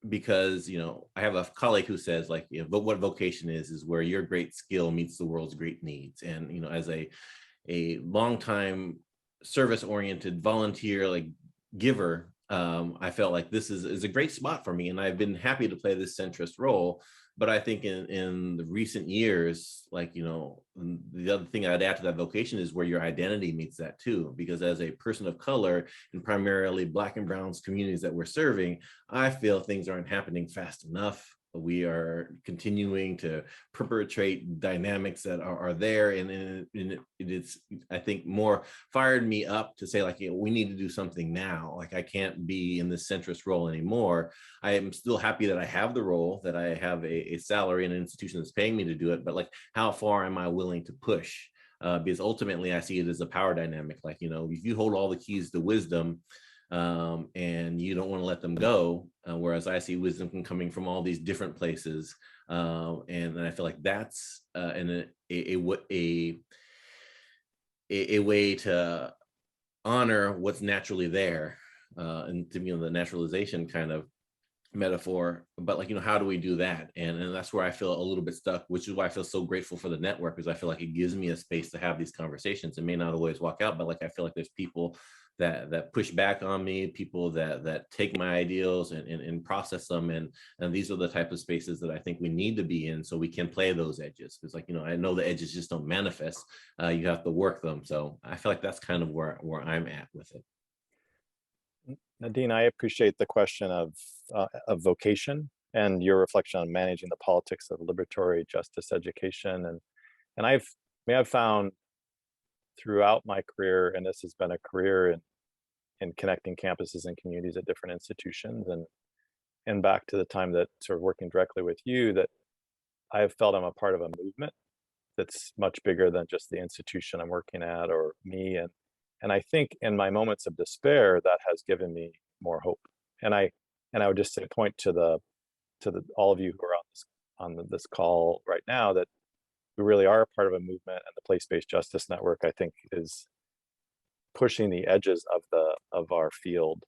because, I have a colleague who says, like, but what vocation is where your great skill meets the world's great needs. And, as a longtime service-oriented volunteer, like, giver, I felt like this is a great spot for me, and I've been happy to play this centrist role. But I think in the recent years, like, the other thing I'd add to that vocation is where your identity meets that too. Because as a person of color in primarily Black and Brown communities that we're serving, I feel things aren't happening fast enough. We are continuing to perpetrate dynamics that are there, and it's, I think, more fired me up to say, like, we need to do something now. Like, I can't be in this centrist role anymore. I am still happy that I have the role, that I have a salary in an institution that's paying me to do it, but, like, how far am I willing to push? Because ultimately I see it as a power dynamic. Like, if you hold all the keys to wisdom, and you don't want to let them go, whereas I see wisdom coming from all these different places, and I feel like that's a way to honor what's naturally there, and to the naturalization kind of metaphor. But, like, how do we do that? And that's where I feel a little bit stuck, which is why I feel so grateful for the network, because I feel like it gives me a space to have these conversations. It may not always walk out, but, like, I feel like there's people that push back on me, people that take my ideals and process them. And these are the type of spaces that I think we need to be in so we can play those edges. Because like, I know the edges just don't manifest. You have to work them. So I feel like that's kind of where I'm at with it. Nadine, I appreciate the question of vocation and your reflection on managing the politics of liberatory justice education. And I've found throughout my career, and this has been a career in connecting campuses and communities at different institutions, and back to the time that sort of working directly with you, that I have felt I'm a part of a movement that's much bigger than just the institution I'm working at or me. And I think in my moments of despair, that has given me more hope. And I would just say, point to all of you who are on this call right now, that we really are a part of a movement, and the Place-Based Justice Network, I think, is pushing the edges of our field.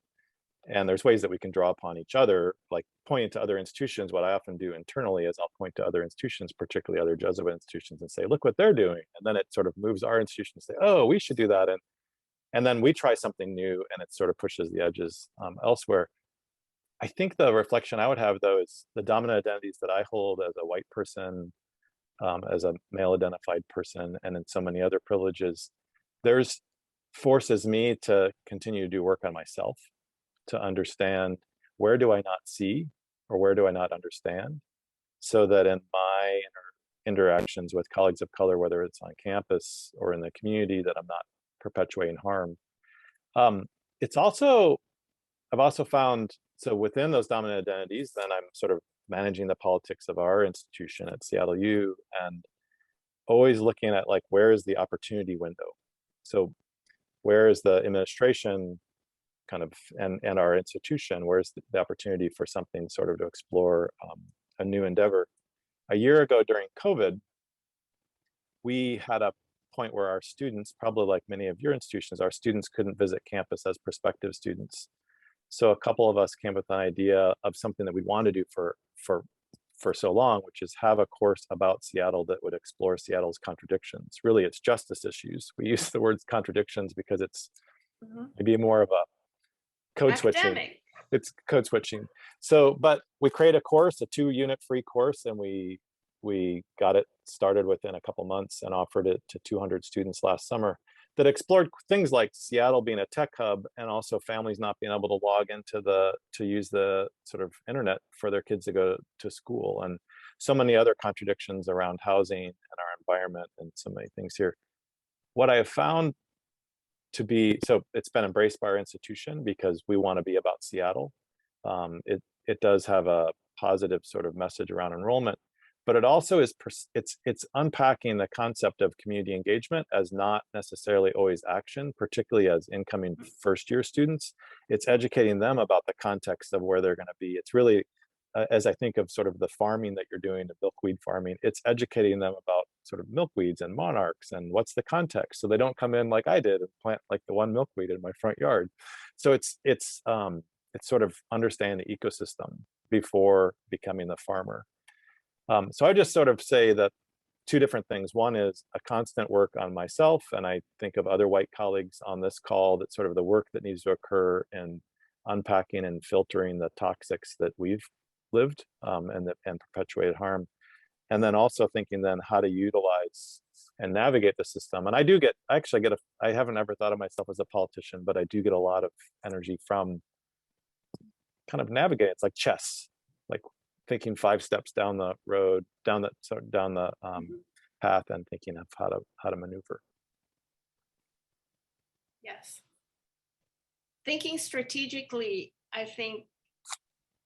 And there's ways that we can draw upon each other, like pointing to other institutions. What I often do internally is I'll point to other institutions, particularly other Jesuit institutions, and say, look what they're doing. And then it sort of moves our institution to say, oh, we should do that. And then we try something new, and it sort of pushes the edges elsewhere. I think the reflection I would have, though, is the dominant identities that I hold as a white person, as a male identified person, and in so many other privileges, forces me to continue to do work on myself, to understand where do I not see or where do I not understand, so that in my interactions with colleagues of color, whether it's on campus or in the community, that I'm not perpetuating harm. I've also found, so within those dominant identities, then I'm sort of managing the politics of our institution at Seattle U, and always looking at, like, where is the opportunity window? So where is the administration kind of, and our institution, where's the opportunity for something sort of to explore a new endeavor? A year ago during COVID, we had a point where our students, probably like many of your institutions, our students couldn't visit campus as prospective students. So a couple of us came with an idea of something that we want to do for so long, which is have a course about Seattle that would explore Seattle's contradictions. Really, it's justice issues. We use the words contradictions because it's maybe more of a code switching. It's code switching. So, but we create a course, a 2-unit free course, and we got it started within a couple months and offered it to 200 students last summer, that explored things like Seattle being a tech hub, and also families not being able to log into to use the sort of internet for their kids to go to school, and so many other contradictions around housing and our environment, and so many things here. What I have found to be, so it's been embraced by our institution because we want to be about Seattle. It does have a positive sort of message around enrollment, but it also is, it's unpacking the concept of community engagement as not necessarily always action, particularly as incoming first-year students. It's educating them about the context of where they're going to be. It's really, as I think of sort of the farming that you're doing, the milkweed farming, it's educating them about sort of milkweeds and monarchs and what's the context, so they don't come in like I did and plant like the one milkweed in my front yard. So it's sort of understanding the ecosystem before becoming the farmer. So I just sort of say that 2 different things. One is a constant work on myself, and I think of other white colleagues on this call, that sort of the work that needs to occur in unpacking and filtering the toxics that we've lived and perpetuated harm. And then also thinking then how to utilize and navigate the system. And I haven't ever thought of myself as a politician, but I do get a lot of energy from kind of navigating. It's like chess, like thinking 5 steps down the road, down the path, and thinking of how to maneuver. Yes. Thinking strategically, I think,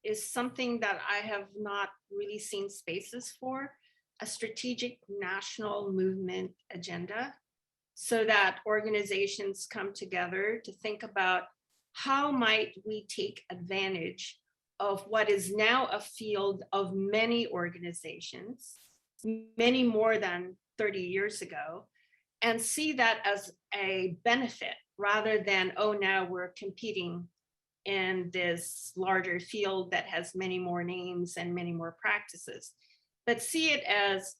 is something that I have not really seen spaces for, a strategic national movement agenda, so that organizations come together to think about how might we take advantage of what is now a field of many organizations, many more than 30 years ago, and see that as a benefit rather than, oh, now we're competing in this larger field that has many more names and many more practices. But see it as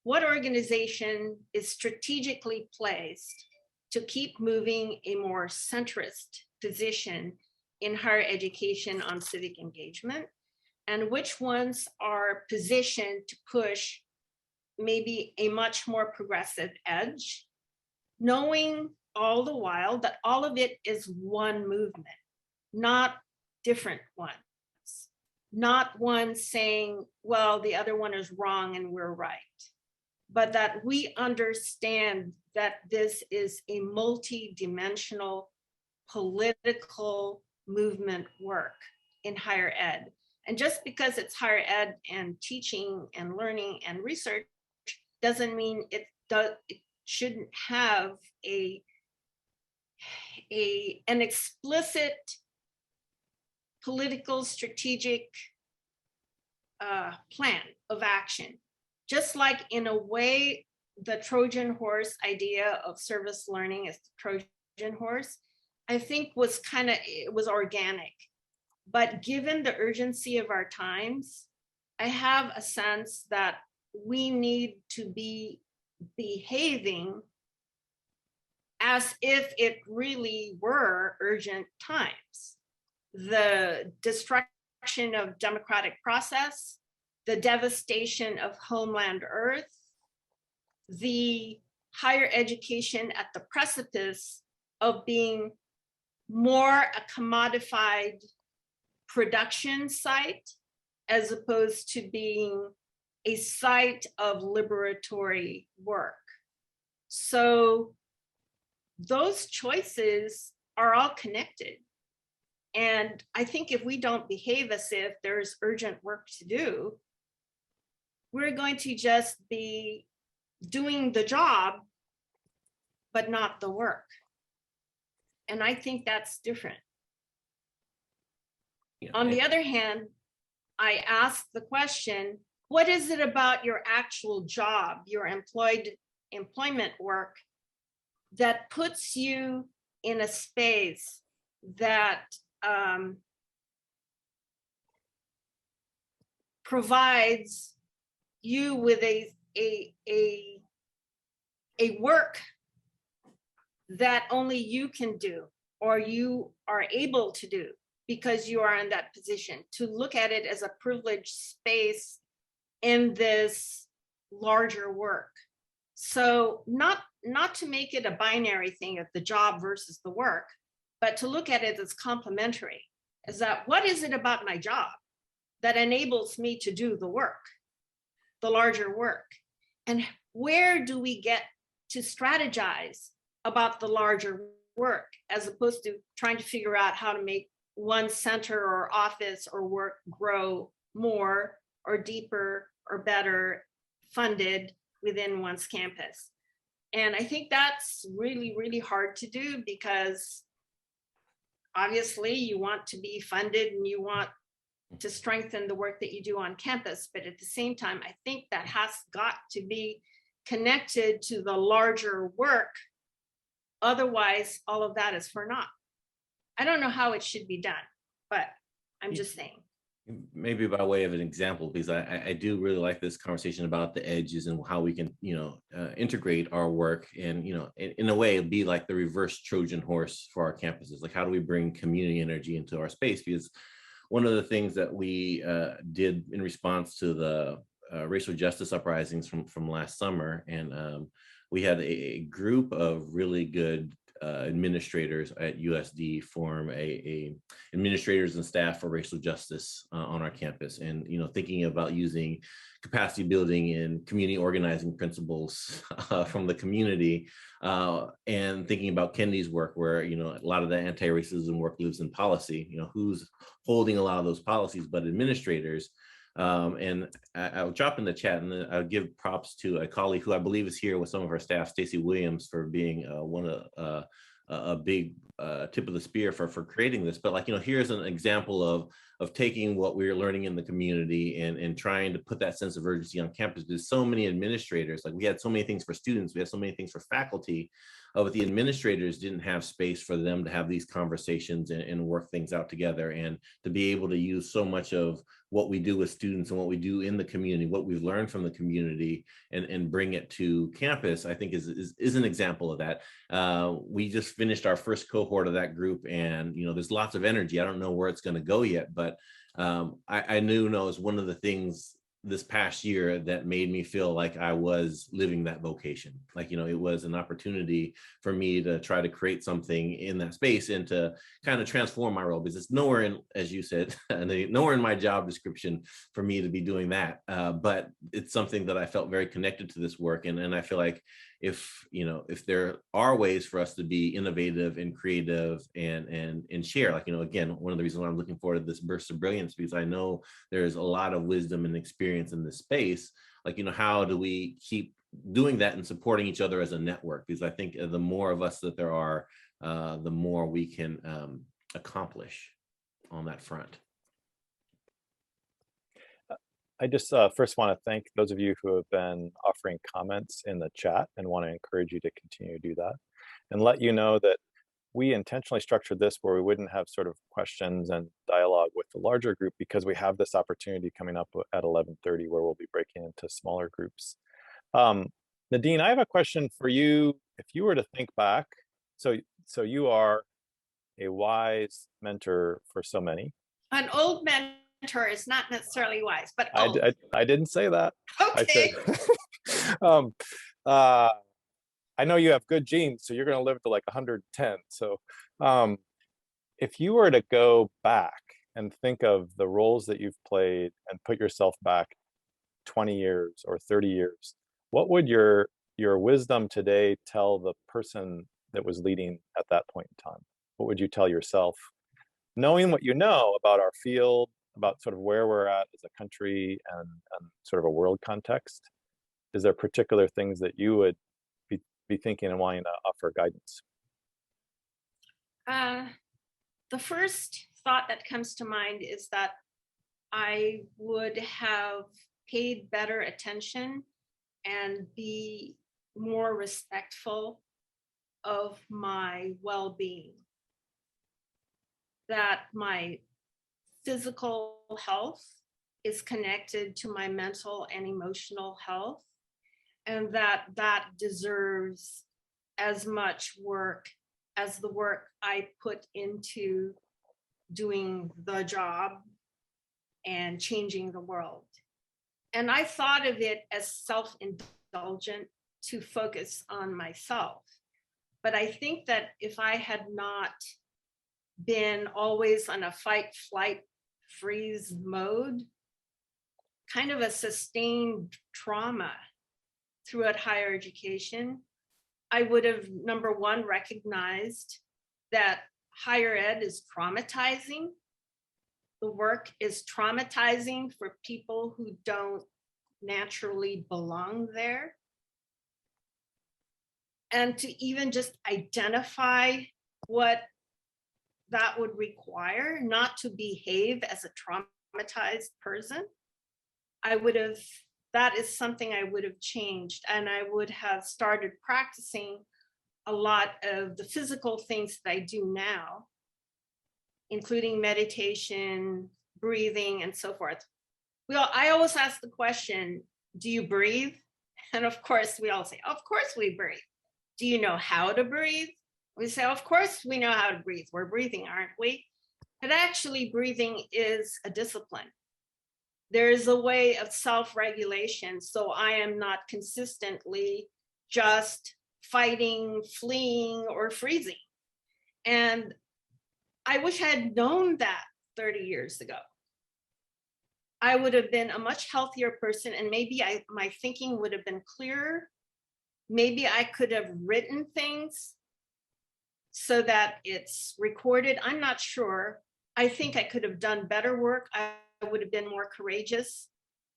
what organization is strategically placed to keep moving a more centrist position in higher education on civic engagement, and which ones are positioned to push maybe a much more progressive edge, knowing all the while that all of it is one movement, not different ones, not one saying, well, the other one is wrong and we're right, but that we understand that this is a multi-dimensional political movement work in higher ed. And just because it's higher ed and teaching and learning and research doesn't mean it shouldn't have an explicit political strategic plan of action. Just like in a way, the Trojan horse idea of service learning is the Trojan horse, I think it was organic. But given the urgency of our times, I have a sense that we need to be behaving as if it really were urgent times. The destruction of democratic process, the devastation of homeland earth, the higher education at the precipice of being more a commodified production site as opposed to being a site of liberatory work. So those choices are all connected. And I think if we don't behave as if there's urgent work to do, we're going to just be doing the job, but not the work. And I think that's different. Yeah. On the other hand, I ask the question, what is it about your actual job, your employment work, that puts you in a space that provides you with a work that only you can do, or you are able to do because you are in that position, to look at it as a privileged space in this larger work. So not to make it a binary thing of the job versus the work, but to look at it as complementary, is that what is it about my job that enables me to do the work, the larger work? And where do we get to strategize about the larger work, as opposed to trying to figure out how to make one center or office or work grow more or deeper or better funded within one's campus. And I think that's really, really hard to do, because obviously you want to be funded and you want to strengthen the work that you do on campus. But at the same time, I think that has got to be connected to the larger work. Otherwise, all of that is for naught. I don't know how it should be done, but I'm just saying. Maybe by way of an example, because I do really like this conversation about the edges and how we can, integrate our work and, in a way, it'd be like the reverse Trojan horse for our campuses. Like, how do we bring community energy into our space? Because one of the things that we did in response to the racial justice uprisings from last summer, and we had a group of really good administrators at USD form a administrators and staff for racial justice on our campus, and thinking about using capacity building and community organizing principles from the community, and thinking about Kennedy's work, where a lot of the anti-racism work lives in policy. Who's holding a lot of those policies but administrators. And I'll drop in the chat, and then I'll give props to a colleague who I believe is here with some of our staff, Stacey Williams, for being a big tip of the spear for creating this, but like, here's an example of taking what we're learning in the community and trying to put that sense of urgency on campus. There's so many administrators, like we had so many things for students, we had so many things for faculty, but the administrators didn't have space for them to have these conversations and work things out together, and to be able to use so much of what we do with students and what we do in the community, what we've learned from the community, and bring it to campus, I think is an example of that. We just finished our first cohort of that group, and there's lots of energy. I don't know where it's going to go yet, but I knew it was one of the things this past year that made me feel like I was living that vocation. Like, it was an opportunity for me to try to create something in that space and to kind of transform my role, because it's nowhere in, as you said, nowhere in my job description for me to be doing that. But it's something that I felt very connected to this work. And I feel like if there are ways for us to be innovative and creative and share, like, again, one of the reasons why I'm looking forward to this burst of brilliance, because I know there's a lot of wisdom and experience in this space. Like, how do we keep doing that and supporting each other as a network? Because I think the more of us that there are, the more we can accomplish on that front. I just first want to thank those of you who have been offering comments in the chat, and want to encourage you to continue to do that, and let you know that we intentionally structured this where we wouldn't have sort of questions and dialogue with the larger group, because we have this opportunity coming up at 11:30 where we'll be breaking into smaller groups. Nadinne, I have a question for you. If you were to think back, so you are a wise mentor for so many. An old mentor is not necessarily wise, but old. I didn't say that. Okay. I said, I know you have good genes, so you're going to live to like 110. So if you were to go back and think of the roles that you've played and put yourself back 20 years or 30 years, what would your wisdom today tell the person that was leading at that point in time? What would you tell yourself, knowing what you know about our field, about sort of where we're at as a country and sort of a world context? Is there particular things that you would be thinking and wanting to offer guidance? The first thought that comes to mind is that I would have paid better attention and be more respectful of my well-being. That my physical health is connected to my mental and emotional health, and that deserves as much work as the work I put into doing the job and changing the world. And I thought of it as self-indulgent to focus on myself. But I think that if I had not been always on a fight, flight, freeze mode, kind of a sustained trauma throughout higher education, I would have, number one, recognized that higher ed is traumatizing. The work is traumatizing for people who don't naturally belong there. And to even just identify what that would require, not to behave as a traumatized person, that is something I would have changed. And I would have started practicing a lot of the physical things that I do now, including meditation, breathing, and so forth. I always ask the question, do you breathe? And of course, we all say, of course we breathe. Do you know how to breathe? We say, of course we know how to breathe. We're breathing, aren't we? But actually, breathing is a discipline. There is a way of self-regulation, so I am not consistently just fighting, fleeing, or freezing. And I wish I had known that 30 years ago. I would have been a much healthier person, and maybe my thinking would have been clearer. Maybe I could have written things so that it's recorded. I'm not sure. I think I could have done better work. I would have been more courageous.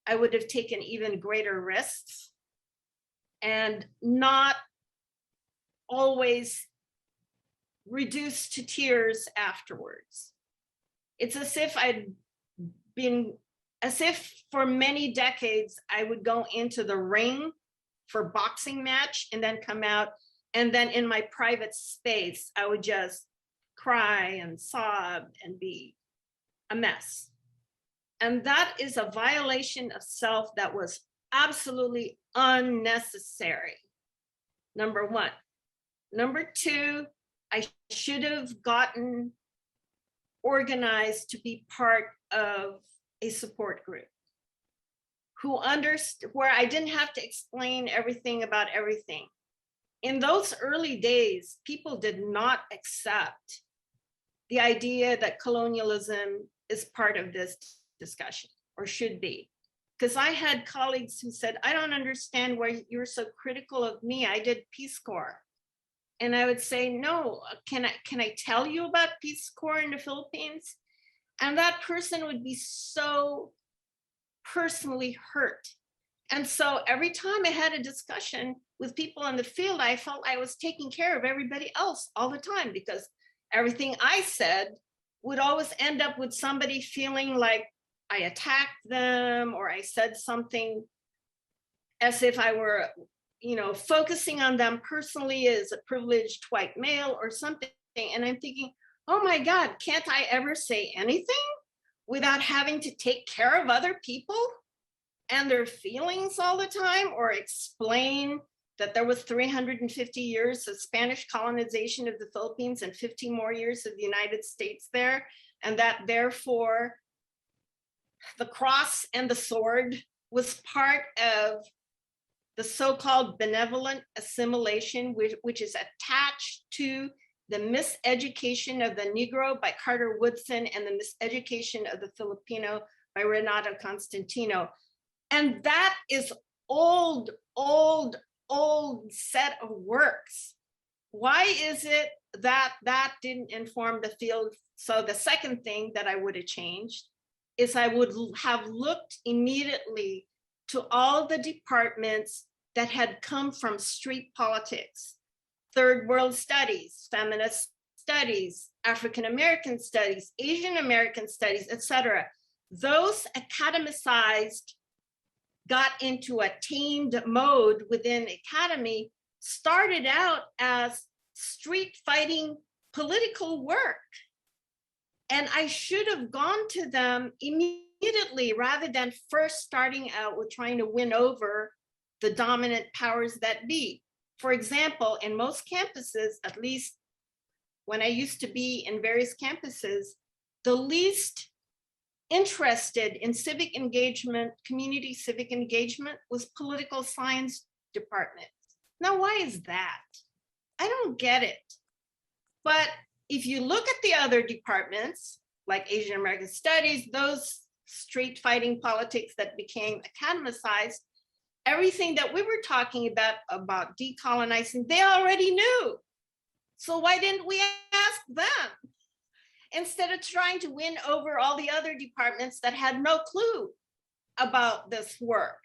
I would have taken even greater risks and not always reduced to tears afterwards. It's as if for many decades, I would go into the ring for boxing match and then come out, and then in my private space, I would just cry and sob and be a mess. And that is a violation of self that was absolutely unnecessary, number one. Number two, I should have gotten organized to be part of a support group where I didn't have to explain everything about everything. In those early days, people did not accept the idea that colonialism is part of this discussion, or should be. Because I had colleagues who said, I don't understand why you're so critical of me. I did Peace Corps. And I would say, no, can I tell you about Peace Corps in the Philippines? And that person would be so personally hurt. And so every time I had a discussion with people in the field, I felt I was taking care of everybody else all the time, because everything I said would always end up with somebody feeling like I attacked them, or I said something as if I were, focusing on them personally as a privileged white male or something. And I'm thinking, oh my God, can't I ever say anything without having to take care of other people and their feelings all the time, or explain that there was 350 years of Spanish colonization of the Philippines and 50 more years of the United States there, and that therefore the cross and the sword was part of the so-called benevolent assimilation, which is attached to the miseducation of the Negro by Carter Woodson and the miseducation of the Filipino by Renato Constantino. And that is old set of works. Why is it that that didn't inform the field? So the second thing that I would have changed is I would have looked immediately to all the departments that had come from street politics, third world studies, feminist studies, African American studies, Asian American studies, etc. Those academicized, got into a tamed mode within academy, started out as street fighting political work. And I should have gone to them immediately rather than first starting out with trying to win over the dominant powers that be. For example, in most campuses, at least when I used to be in various campuses, the least interested in civic engagement, community civic engagement, was political science department. Now, why is that? I don't get it. But if you look at the other departments, like Asian American Studies, those street fighting politics that became academicized, everything that we were talking about decolonizing, they already knew. So why didn't we ask them? Instead of trying to win over all the other departments that had no clue about this work.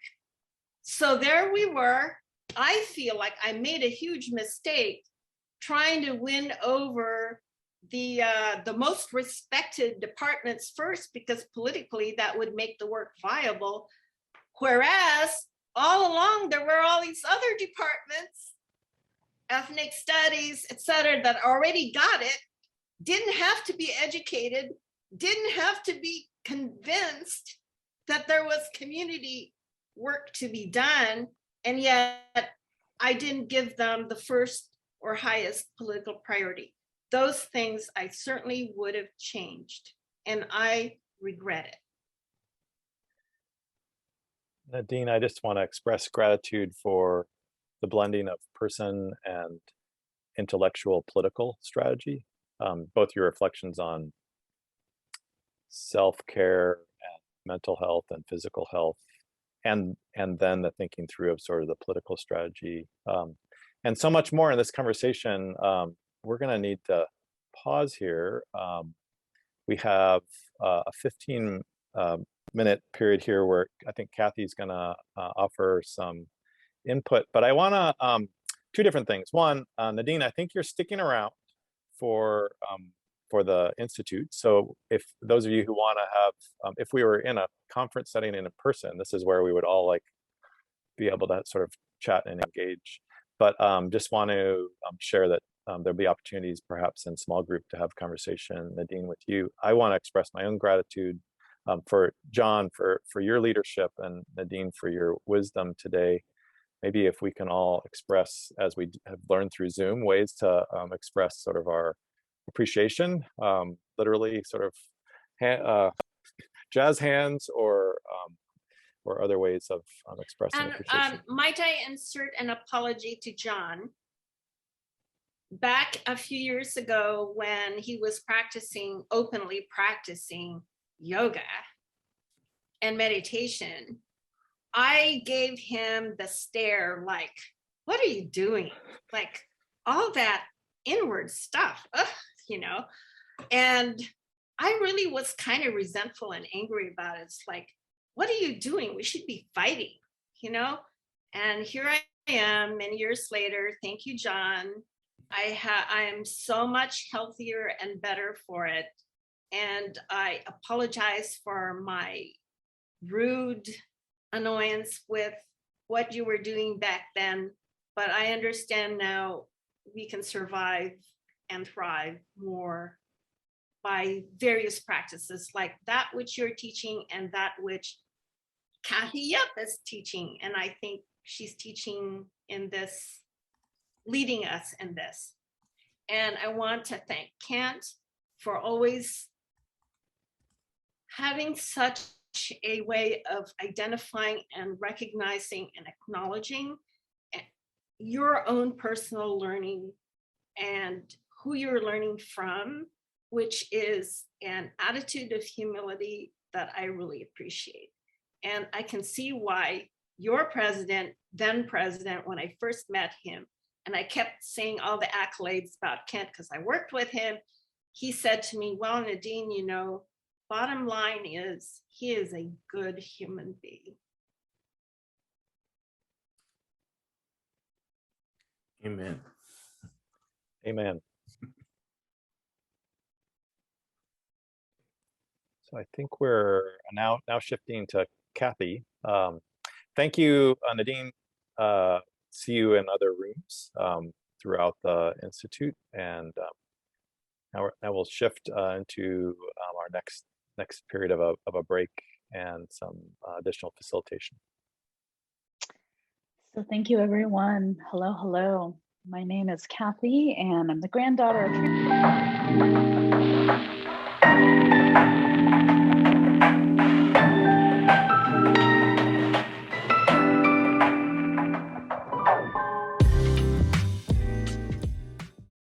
So there we were. I feel like I made a huge mistake trying to win over the most respected departments first, because politically that would make the work viable. Whereas all along there were all these other departments, ethnic studies, et cetera, that already got it, didn't have to be educated, didn't have to be convinced that there was community work to be done. And yet I didn't give them the first or highest political priority. Those things I certainly would have changed, and I regret it. Nadinne, I just want to express gratitude for the blending of person and intellectual political strategy. Both your reflections on self-care and mental health and physical health, and then the thinking through of sort of the political strategy, and so much more in this conversation. We're going to need to pause here. We have a 15-minute period here where I think Kathy's going to offer some input, but I want to two different things. One, Nadinne, I think you're sticking around for the Institute. So if those of you who want to have, if we were in a conference setting in person, this is where we would all like be able to sort of chat and engage. But just want to share that there'll be opportunities perhaps in small group to have conversation, Nadine, with you. I want to express my own gratitude for John, for your leadership, and Nadine for your wisdom today. Maybe if we can all express, as we have learned through Zoom, ways to express sort of our appreciation, literally sort of jazz hands or other ways of expressing appreciation. Might I insert an apology to John? Back a few years ago when he was openly practicing yoga and meditation, I gave him the stare like, what are you doing? Like all that inward stuff, you know? And I really was kind of resentful and angry about it. It's like, what are you doing? We should be fighting, you know? And here I am many years later. Thank you, John. I am so much healthier and better for it. And I apologize for my rude annoyance with what you were doing back then. But I understand now we can survive and thrive more by various practices like that which you're teaching and that which Kathy Yep is teaching. And I think she's teaching in this, leading us in this. And I want to thank Kent for always having such a way of identifying and recognizing and acknowledging your own personal learning and who you're learning from, which is an attitude of humility that I really appreciate. And I can see why your president, then president, when I first met him, and I kept saying all the accolades about Kent because I worked with him, he said to me, well, Nadine, you know, bottom line is he is a good human being. Amen. Amen. So I think we're now shifting to Kathy. Thank you, Nadine. See you in other rooms throughout the Institute, and now we'll shift into our next period of a break and some additional facilitation. So thank you, everyone. Hello, hello. My name is Kathy, and I'm the granddaughter of